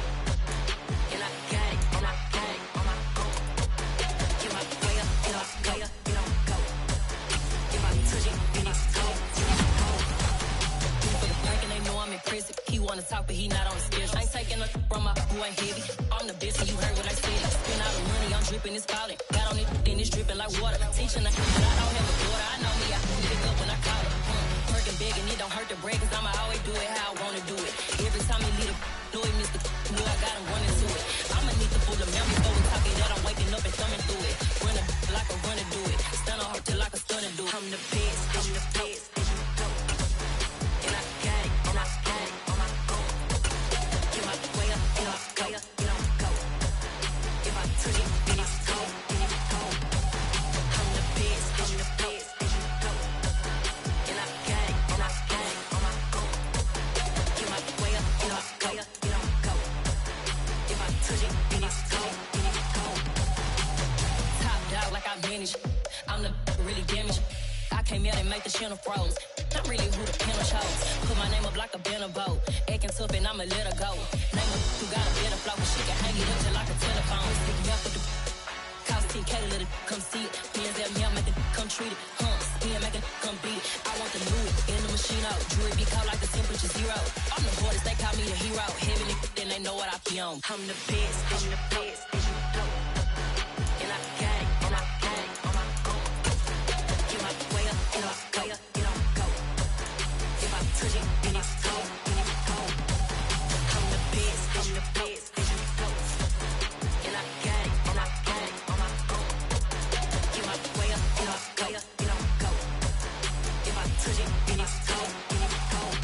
And I got it, and I got it on my own. Keep my way up, get up, go, get up, go. If I touch it, then it's cold, then it's cold. For the break and they know I'm in prison. He wanna talk, but he not on the schedule. I ain't taking a from my boy heavy. I'm the best, and you heard what I said. Spend all the money, I'm dripping, it's falling. Got on it, then it's dripping like water. Teaching I don't have a daughter, I know me, I pick up when I call it. Working big and it don't hurt to break, cause I'ma always do it how I wanna do it. Every time he lead a know he missed the know I got him running to it. I'ma need to pull the memory before we talking that I'm waking up and thumbing through it. Run it like a runner do it. Stun on her till like a stunner do it. I'm the best, I'm the best, and you know. And I got it, and I got it on my own. Get my way up, get up, go, get up, go. If I touch it, then it's cold, then it's cold. I'm the best, I'm the best, and you know. And I got it, and I got it on my own. Get my way up, get up, go, get up, go. If I touch it, then it's cold, then it's cold. Top dog like I manage. I'm the really damaged. I came out and make the channel froze. I'm really who the piano shows. Put my name up like a banner boat. Acting tough and I'ma let her go. Name her who got a better flow, but she can hang it up just like a telephone. Stick me up with the cost 10K to let it come see it. Hands up, yeah, make it come treat it. Spin, make it come beat it. I want the new in the machine out. Jewelry be caught like the temperature zero. I'm the hardest, they call me the hero. Heaven and then they know what I be on. I'm the best, and the best, and you know. And I got it, and I got it on my own. Get my way up, get up, go, get up, go. If I touch it, then it's cold, then it's cold. I'm the best, and the best, and you know. And I got it, and I got it on my own. Get my way up, get up, go, get up, go. If I touch it, then it's cold, then it's cold.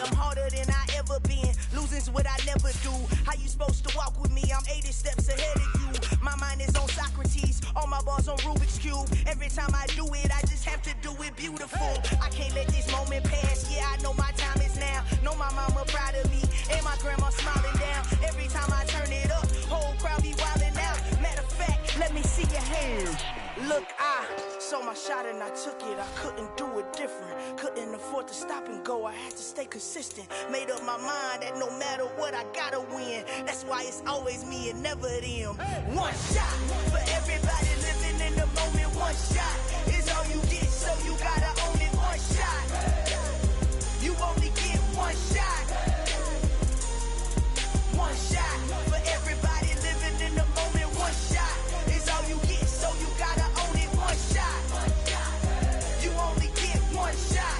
I'm harder than I ever been. Losing's what I never do. How you supposed to walk with me? I'm 80 steps ahead of you. My mind is on Socrates. All my bars on Rubik's Cube. Every time I do it, I just have to do it beautiful. I can't let this moment pass. Yeah, I know my time is now. Know my mama proud of me. And my grandma smiling down. Every time I turn it up, whole crowd be wilding out. Matter of fact, let me see your hands. Look, I saw my shot and I took it. I couldn't do it different. Couldn't afford to stop and go. I had to stay consistent. Made up my mind that no matter what, I gotta win. That's why it's always me and never them. One shot for everybody living in the moment. One shot is all you get, so you gotta own it. One shot. You only get one shot. One shot for everybody living in the moment. One shot is all you get, so you gotta own it. One shot. You only get one shot.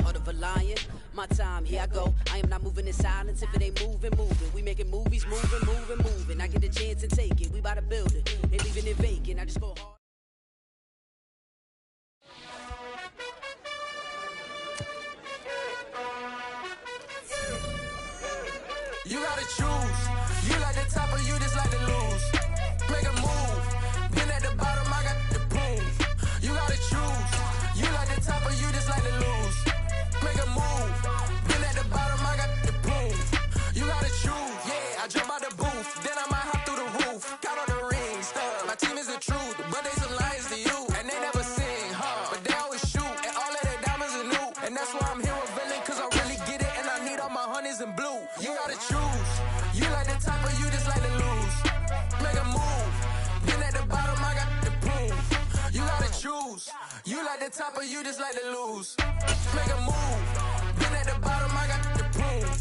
Heart of a lion, my time, here I go. I am not moving in silence. If it ain't moving, moving. We making movies, moving. I get a chance and take it. We bout to build it. Ain't leaving it vacant. I just go hard. You gotta choose. You like the top or you just like to lose. Make a move. Been at the bottom, I got the prove. You gotta choose. You like the top or you just like to lose. Make a move. Been at the bottom, I got the prove. You gotta choose. Yeah, I jump out the booth. Then I might hop through the roof. Got all the rings. like the top or you just like to lose? Make a move. Been at the bottom, I got the prove.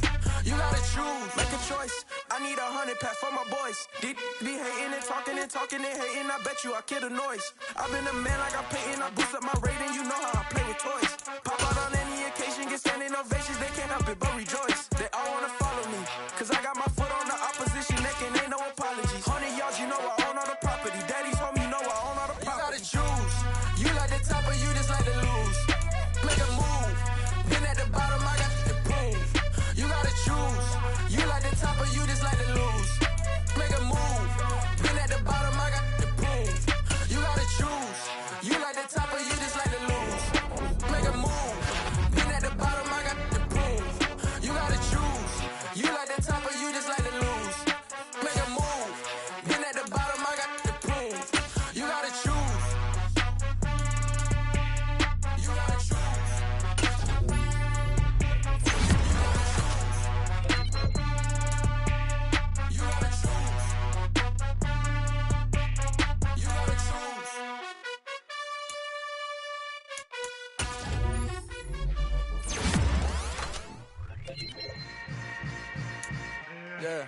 You gotta choose, make a choice. I need 100 pack for my boys. Deep be hating and talking and hating. I bet you I kill the noise. I've been a man like I'm Peyton. I boost up my rating. You know how I play with toys. Pop out on any occasion, get standing ovations. They can't help it but rejoice. They all wanna follow me, cause I got my foot on the opposition neck and ain't no apologies. 100 yards, you know I own all the property. Daddy's home, you know I own all the property. You gotta choose. You like the top or you just like to lose? Make a move. Been at the bottom, I got the prove. You gotta choose. You like the top or you just like to lose? Make a move. Been at the bottom, I got the prove. You gotta choose. You like the top or you just like to lose? Make a move. Been at the bottom, I got the prove. You gotta choose. You like the top or you just like to lose? Make a move. Been at the bottom, I got the prove. You gotta choose. You gotta choose. Yeah.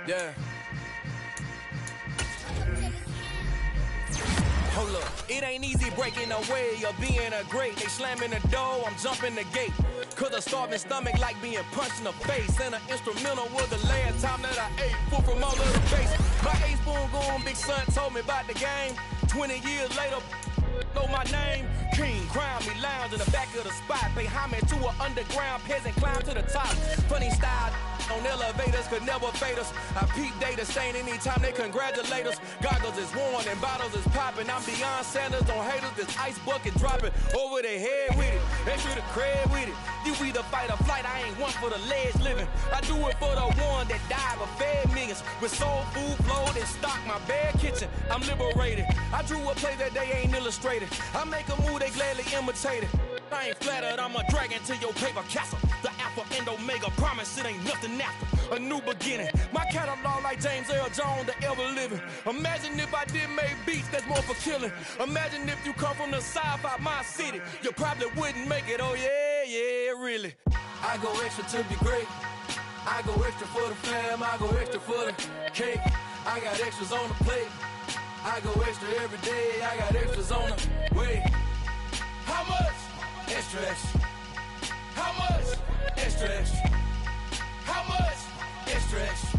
Yeah. Hold up, it ain't easy breaking away or being a great. They slamming the door, I'm jumping the gate. Cause a starving stomach like being punched in the face. And an instrumental was the last time that I ate. Food from all of the base. My ace spoon going, big son told me about the game. 20 years later, know my name. King, crown me, lounge in the back of the spot. Pay homage to an underground peasant, climb to the top. Funny style on elevators could never fade us. I peep data stain anytime they congratulate us. Goggles is worn and bottles is popping. I'm beyond Sanders on haters, this ice bucket dropping over their head with it. They should have cred with it. You either fight or flight, I ain't one for the ledge living. I do it for the one that died but fed millions. With soul food flowed and stock my bare kitchen. I'm liberated. I drew a play that they ain't illustrated. I make a move, they gladly imitate it. I ain't flattered, I'm a dragon to your paper castle. The Alpha and Omega, promise it ain't nothing after. A new beginning. My catalog like James Earl Jones, the ever living. Imagine if I did make beats that's more for killing. Imagine if you come from the sci-fi, my city. You probably wouldn't make it, oh yeah, yeah, really. I go extra to be great. I go extra for the fam, I go extra for the cake. I got extras on the plate. I go extra every day, I got extras on the way. How much? Extra, extra. How much? Extra, extra. How much? Extra, extra.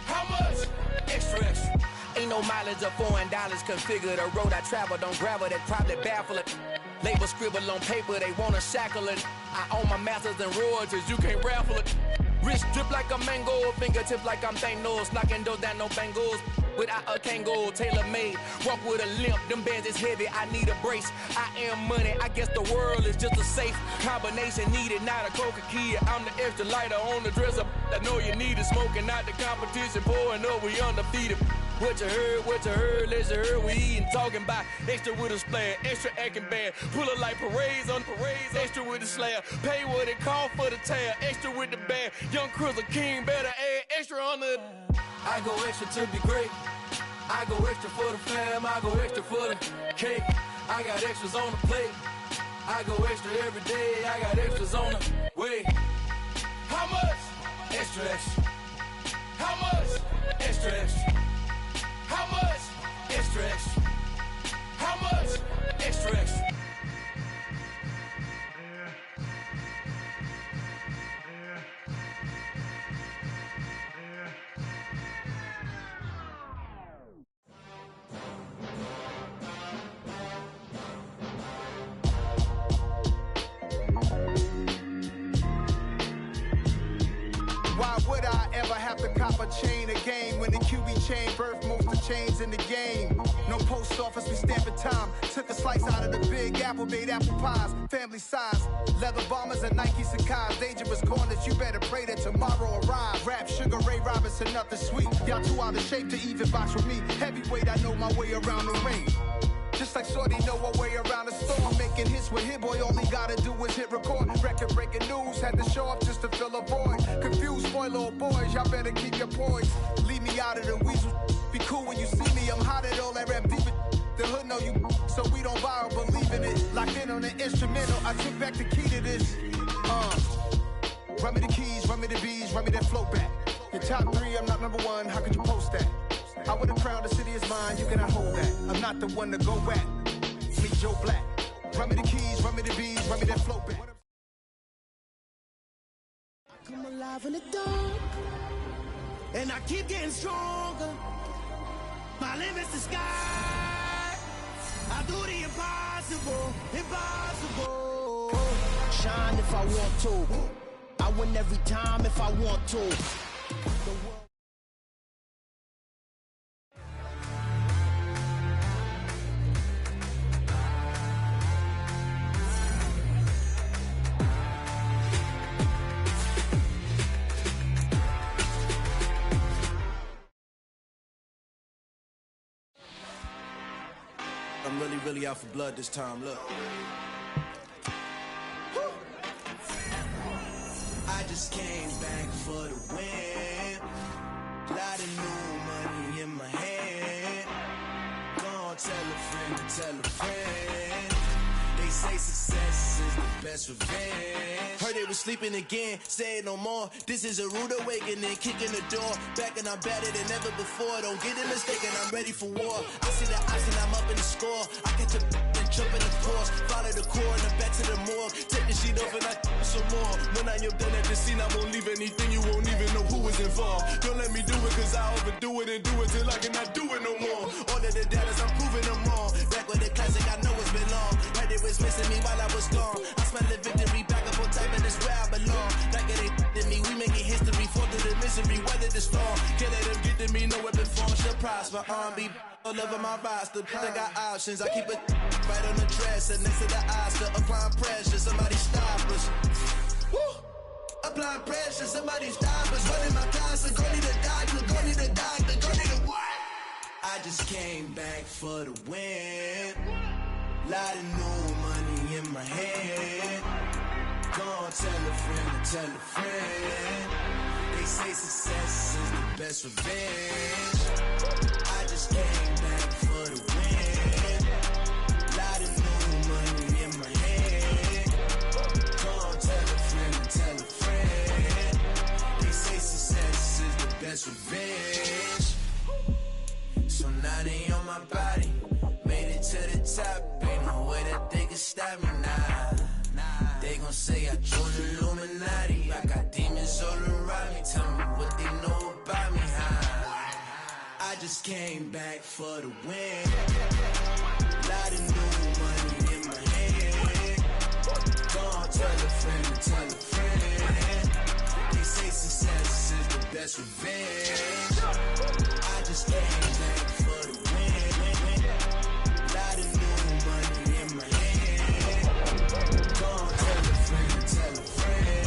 How much? Extra, extra. Ain't no mileage of $4 configure the road I travel. Don't gravel, that probably baffle it. Label scribble on paper, they wanna shackle it. I own my masters and royalties, you can't raffle it. Wrist drip like a mango, fingertips like I'm Thanos. Knocking those down, no bangles. Without a Kangol, tailor-made. Walk with a limp, them bands is heavy, I need a brace. I am money, I guess the world is just a safe combination needed, not a coca-key. I'm the extra lighter on the dresser. I know you need it, smoking out the competition, pouring up, we undefeated. What you heard, let's hear we eating, talking about extra with a splash, extra acting bad. Pull it like parades on parades, extra with the slab. Pay what it cost for the tab, extra with the bag. Young Cruiser King, better add extra on the. I go extra to be great. I go extra for the fam, I go extra for the cake. I got extras on the plate. I go extra every day, I got extras on the way. How much? Extra, extra. How much? Extra, extra. How much? Extra, extra. How much? Extra, extra. Why would I ever have to cop a chain again when the QB chain birthed most of the chains in the game? No post office, we stamping time. Took a slice out of the big apple, made apple pies, family size. Leather bombers and Nike Sacai's. Dangerous corners, you better pray that tomorrow arrives. Rap Sugar Ray Robinson, nothing sweet. Y'all too out of shape to even box with me. Heavyweight, I know my way around the ring. Just like Shorty know her way around the store. Making hits with Hit Boy, all he gotta do is hit record. Record breaking news, had to show up just to fill a void. Confused boy, little boys, y'all better keep your poise. Leave me out of the weasel. Be cool when you see me, I'm hot at all that rap deep. The hood know know you, so we don't borrow, believe in it. Locked in on the instrumental, I took back the key to this. Run me the keys, run me the bees, run me that flow back. Your top 3, I'm not number 1, how could you post that? I would have crowned the city is mine, you cannot hold that. I'm not the one to go at. Me, Joe Black. Run me the keys, run me the bees, run me that flow back. I come alive in the dark, and I keep getting stronger. My limit's the sky. I do the impossible, impossible. Shine if I want to. I win every time if I want to. I'm really out for blood this time, look. I just came back for the win. Lot of new money in my hand. Gonna tell a friend to tell a friend. They say success is the best revenge. Heard they was sleeping again, say it no more. This is a rude awakening, kicking the door. Back and I'm better than ever before. Don't get it mistaken, I'm ready for war. I see the option, I'm up in the score. I catch a and jump in the course. Follow the core and the back to the morgue. Take the sheet off and I some more. When I am done at the scene, I won't leave anything. You won't even know who was involved. Don't let me do it cause I overdo it and do it till I cannot do it no more. All of the doubters, I'm proving them wrong. Back with the classic, I know it's been long. Heard it was missing me while I was gone. I smell the victory, back up on type and it's where I belong. Like it ain't to me, we making history. Fall through the misery, weather the storm. Can't let them get to me, no weapon form should prosper. Be all over my roster, I got options. I keep it right on the dresser, next to the Oscar. Applying pressure, somebody stop us. Woo! Applying pressure, somebody stop us. Running my closet, go need a doctor, go need a doctor, go need a what? I just came back for the win. Lot of new money in my hand. Gonna tell a friend to tell a friend. They say success is the best revenge. I just came back for the win. Lot of new money in my hand. Gonna tell a friend to tell a friend. They say success is the best revenge. So now they on my body. Made it to the top, ain't no way that they can stop me now. They gon' say I joined the Illuminati. I got demons all around me. Tell me what they know about me, huh? I just came back for the win. Lot of new money in my hand. Gonna tell a friend to tell a friend. They say success is the best revenge. I just came back for the win. Lot of new money in my hand. Gonna tell a friend to tell a friend.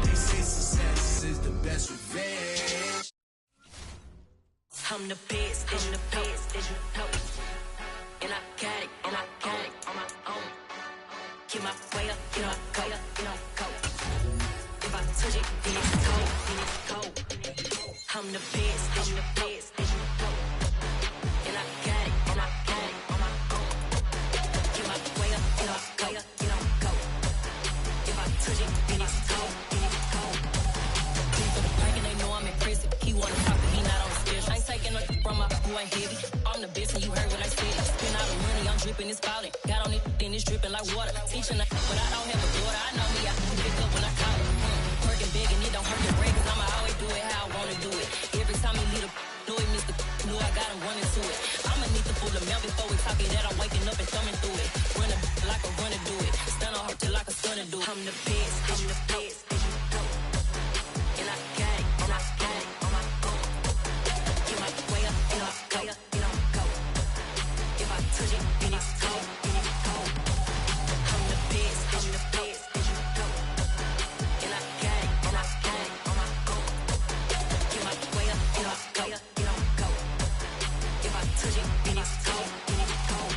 They say success is the best revenge. I'm the best, I'm the best, as you know. And I got it, and I got it on my own. Get my way up, you know I go, you know I go. If I touch it, then it's cold, then it's cold. I'm the best, I'm the best, as you know. And I got it, and I got it on my own. Get my way up, you know I go, you know I go. If I touch it, then it's cold, then it's cold. Clean for the park and they know I'm in prison. He wanna talk, but he not on the schedule. I ain't taking no from my who ain't heavy. I'm the best and you heard what I said. Spend all the money, I'm dripping, it's falling. Got on it, then it's dripping like water. Teaching the but I don't have a daughter. I know me, I can pick up when I call her. Working big and it don't hurt the break. Cause I'ma always do it how I wanna do it. Every time he lead a know he missed the know I got him running to it. I'ma need to pull the mail before we talk it that I'm waking up and thumbing through it. Run a like a runner do it. Stun on her till like a stunner do it. I'm the best, I'm the best, as you know. And I got it, and I got it on my own. Get my way up, you know I go, you know I go. If I touch it, then it's cold, then it's cold. I'm the best, I'm the best, as you know. And I got it, and I got it on my own. Get my way up, you know I go, you know I go. If I touch it, then it's cold, then it's cold.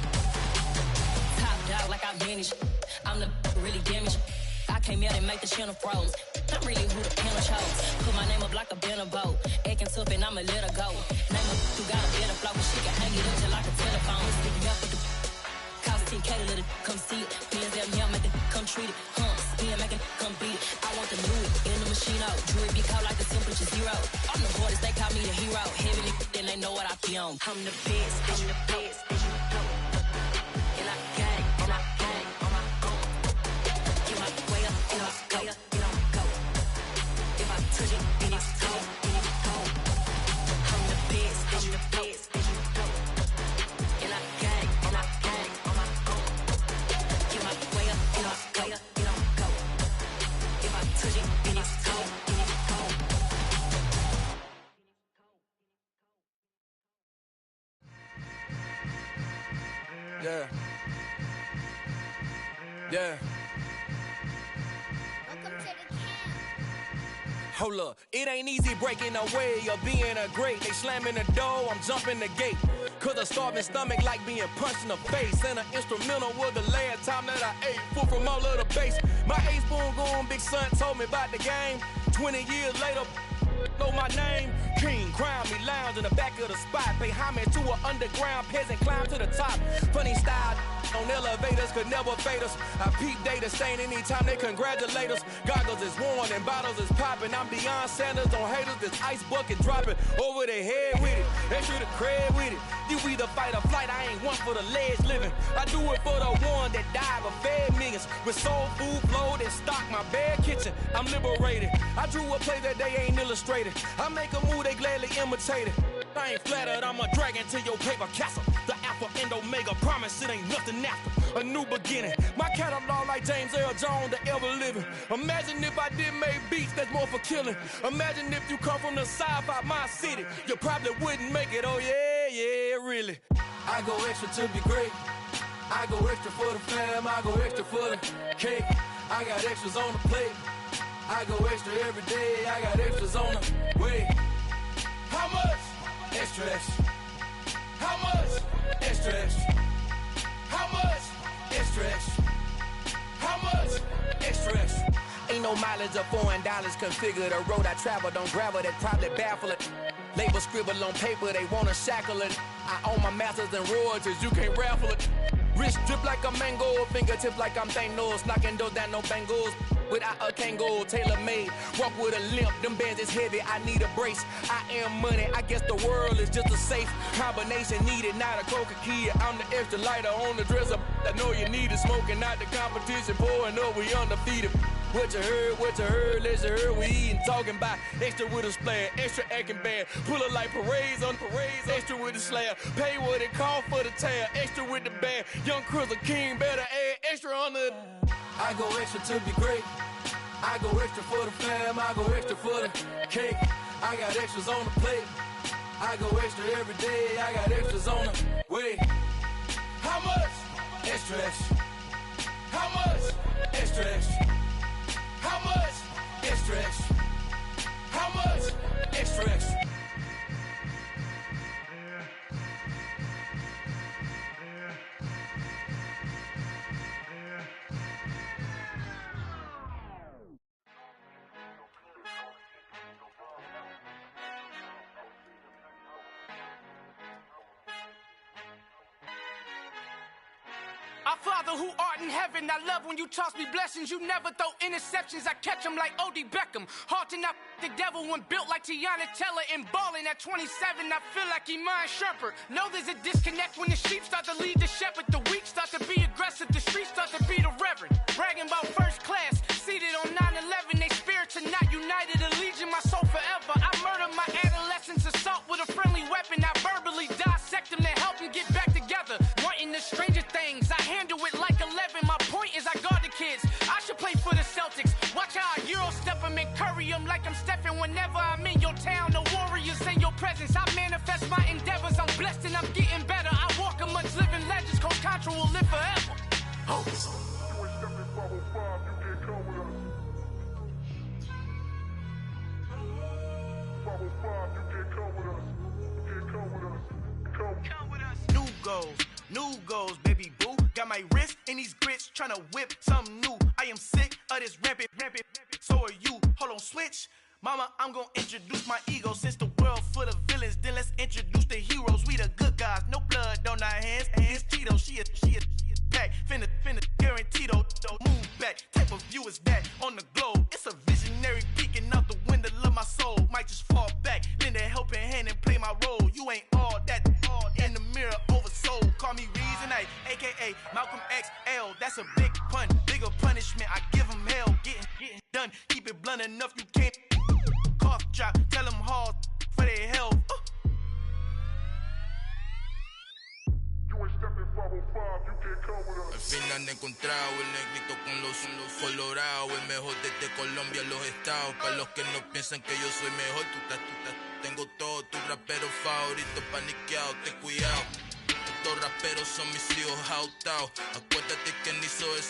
Top dog like I vanished. I'm the really damaged. I came out and make the channel froze. I'm really who the panel chose. Put my name up like a banner boat. Acting tough and I'ma let her go. Name her who got a better flow. She can hang it up till like a telephone. Stick me up catalytic, come see it. Hands down here, make it come treat it. Spin, make it come beat it. I want the new in the machine out. Jewelry be caught like the temperature zero. I'm the hardest, they call me the hero. Heavy, then they know what I be on. I'm the best, I'm the best, and you know. And I got it, and I got it on my own. Get my way up, get up, go, get on, go. If I touch it, then it's cold, then it's cold. I'm the best, I'm the best, and you know. And I got it, and I got it on my own. Get my way up, get up, go, get on, go. If I touch it, then it's cold, then it's cold. Yeah. Yeah. Hold up, it ain't easy breaking away or being a great. They slamming the door, I'm jumping the gate. Cause a starving stomach like being punched in the face. And an instrumental was the last time that I ate food from all of the bass. My ace spoon going, big son told me about the game. 20 years later, know my name. King, crown me, lounge in the back of the spot. Pay homage to an underground peasant, climb to the top. Funny style on elevators could never fade us. I peep data stain anytime they congratulate us. Goggles is worn and bottles is popping. I'm Deion Sanders on haters, this ice bucket dropping over their head with it. They should have cred with it. You either fight or flight, I ain't one for the ledge living. I do it for the one that died but fed millions. With soul food flowed and stock my bad kitchen. I'm liberated. I drew a play that they ain't illustrated. I make a move, they gladly imitate it. I ain't flattered, I'm a dragon to your paper castle. The Alpha and Omega, promise it ain't nothing after. A new beginning. My catalog like James Earl Jones, the ever living. Imagine if I did make beats that's more for killing. Imagine if you come from the sci-fi, my city. You probably wouldn't make it, oh yeah, really. I go extra to be great. I go extra for the fam, I go extra for the cake. I got extras on the plate. I go extra every day, I got extras on the way. How much? Extra, extra. How much? Extra, extra. How much? Extra, extra. How much? Extra, extra. Ain't no mileage of $4 configure the road I travel. Don't gravel that probably baffle it. Label scribble on paper, they wanna shackle it. I own my masters and royalties, you can't raffle it. Wrist drip like a mango, fingertip like I'm Thanos. Knocking doors down, no bangles. Without a Kango, tailor-made. Walk with a limp, them bands is heavy, I need a brace. I am money, I guess the world is just a safe combination needed, not a coca-key. I'm the extra lighter on the dresser. I know you need it, smoking out the competition, pouring up, we undefeated. What you heard, let's heard, we eatin', talking about extra with a splash, extra acting bad, pull it like parades on parades, extra with the slab, pay what it cost for the tab, extra with the band, young Chris, a king, better add extra on the. I go extra to be great, I go extra for the fam, I go extra for the cake, I got extras on the plate, I go extra every day, I got extras on the way. How much? Extra, extra. How much? Extra, extra. How much? Extra, extra. How much? Extra, extra. Our Father who art in heaven, I love when you toss me blessings. You never throw interceptions, I catch them like O.D. Beckham. Hard to knock the devil when built like Tiana Teller. And balling at 27, I feel like Iman Shumpert. Know there's a disconnect when the sheep start to lead the shepherd. The weak start to be aggressive, the streets start to be the reverend. Bragging about first class, seated on 9/11. They spirits are not united, a legion, my soul forever. I murder my adolescence, assault with a friendly weapon. I verbally dissect them to help them get back together. Wanting the stranger things, I handle it like 11. My point is I guard the kids. I should play for the Celtics. Watch how I Euro step them and curry them like I'm Stephen. Whenever I'm in your town, the Warriors in your presence. I manifest my endeavors. I'm blessed and I'm getting better. I walk amongst living legends. Coach Contra will live forever. Oh. New goals, baby boo. Got my wrist in these grits, tryna whip something new. I am sick of this rampant. So are you. Hold on, switch. Mama, I'm gonna introduce my ego. Since the world full of villains, then let's introduce the heroes. We the good guys, no blood on our hands. It's Tito, she a pack. You ain't all that, in the mirror oversold. Call me Reason A, a.k.a. Malcolm XL. That's a big pun, bigger punishment. I give him hell, getting done. Keep it blunt enough, you can't cough drop. Tell them hard for their health. Al final he encontrado el negrito con los colorados, el mejor desde Colombia a los estados. Para los que no piensan que yo soy mejor, tengo todo, tus raperos favoritos paniqueados, ten cuidado. Estos raperos son mis hijos adoptados. Acuérdate que ni hizo eso.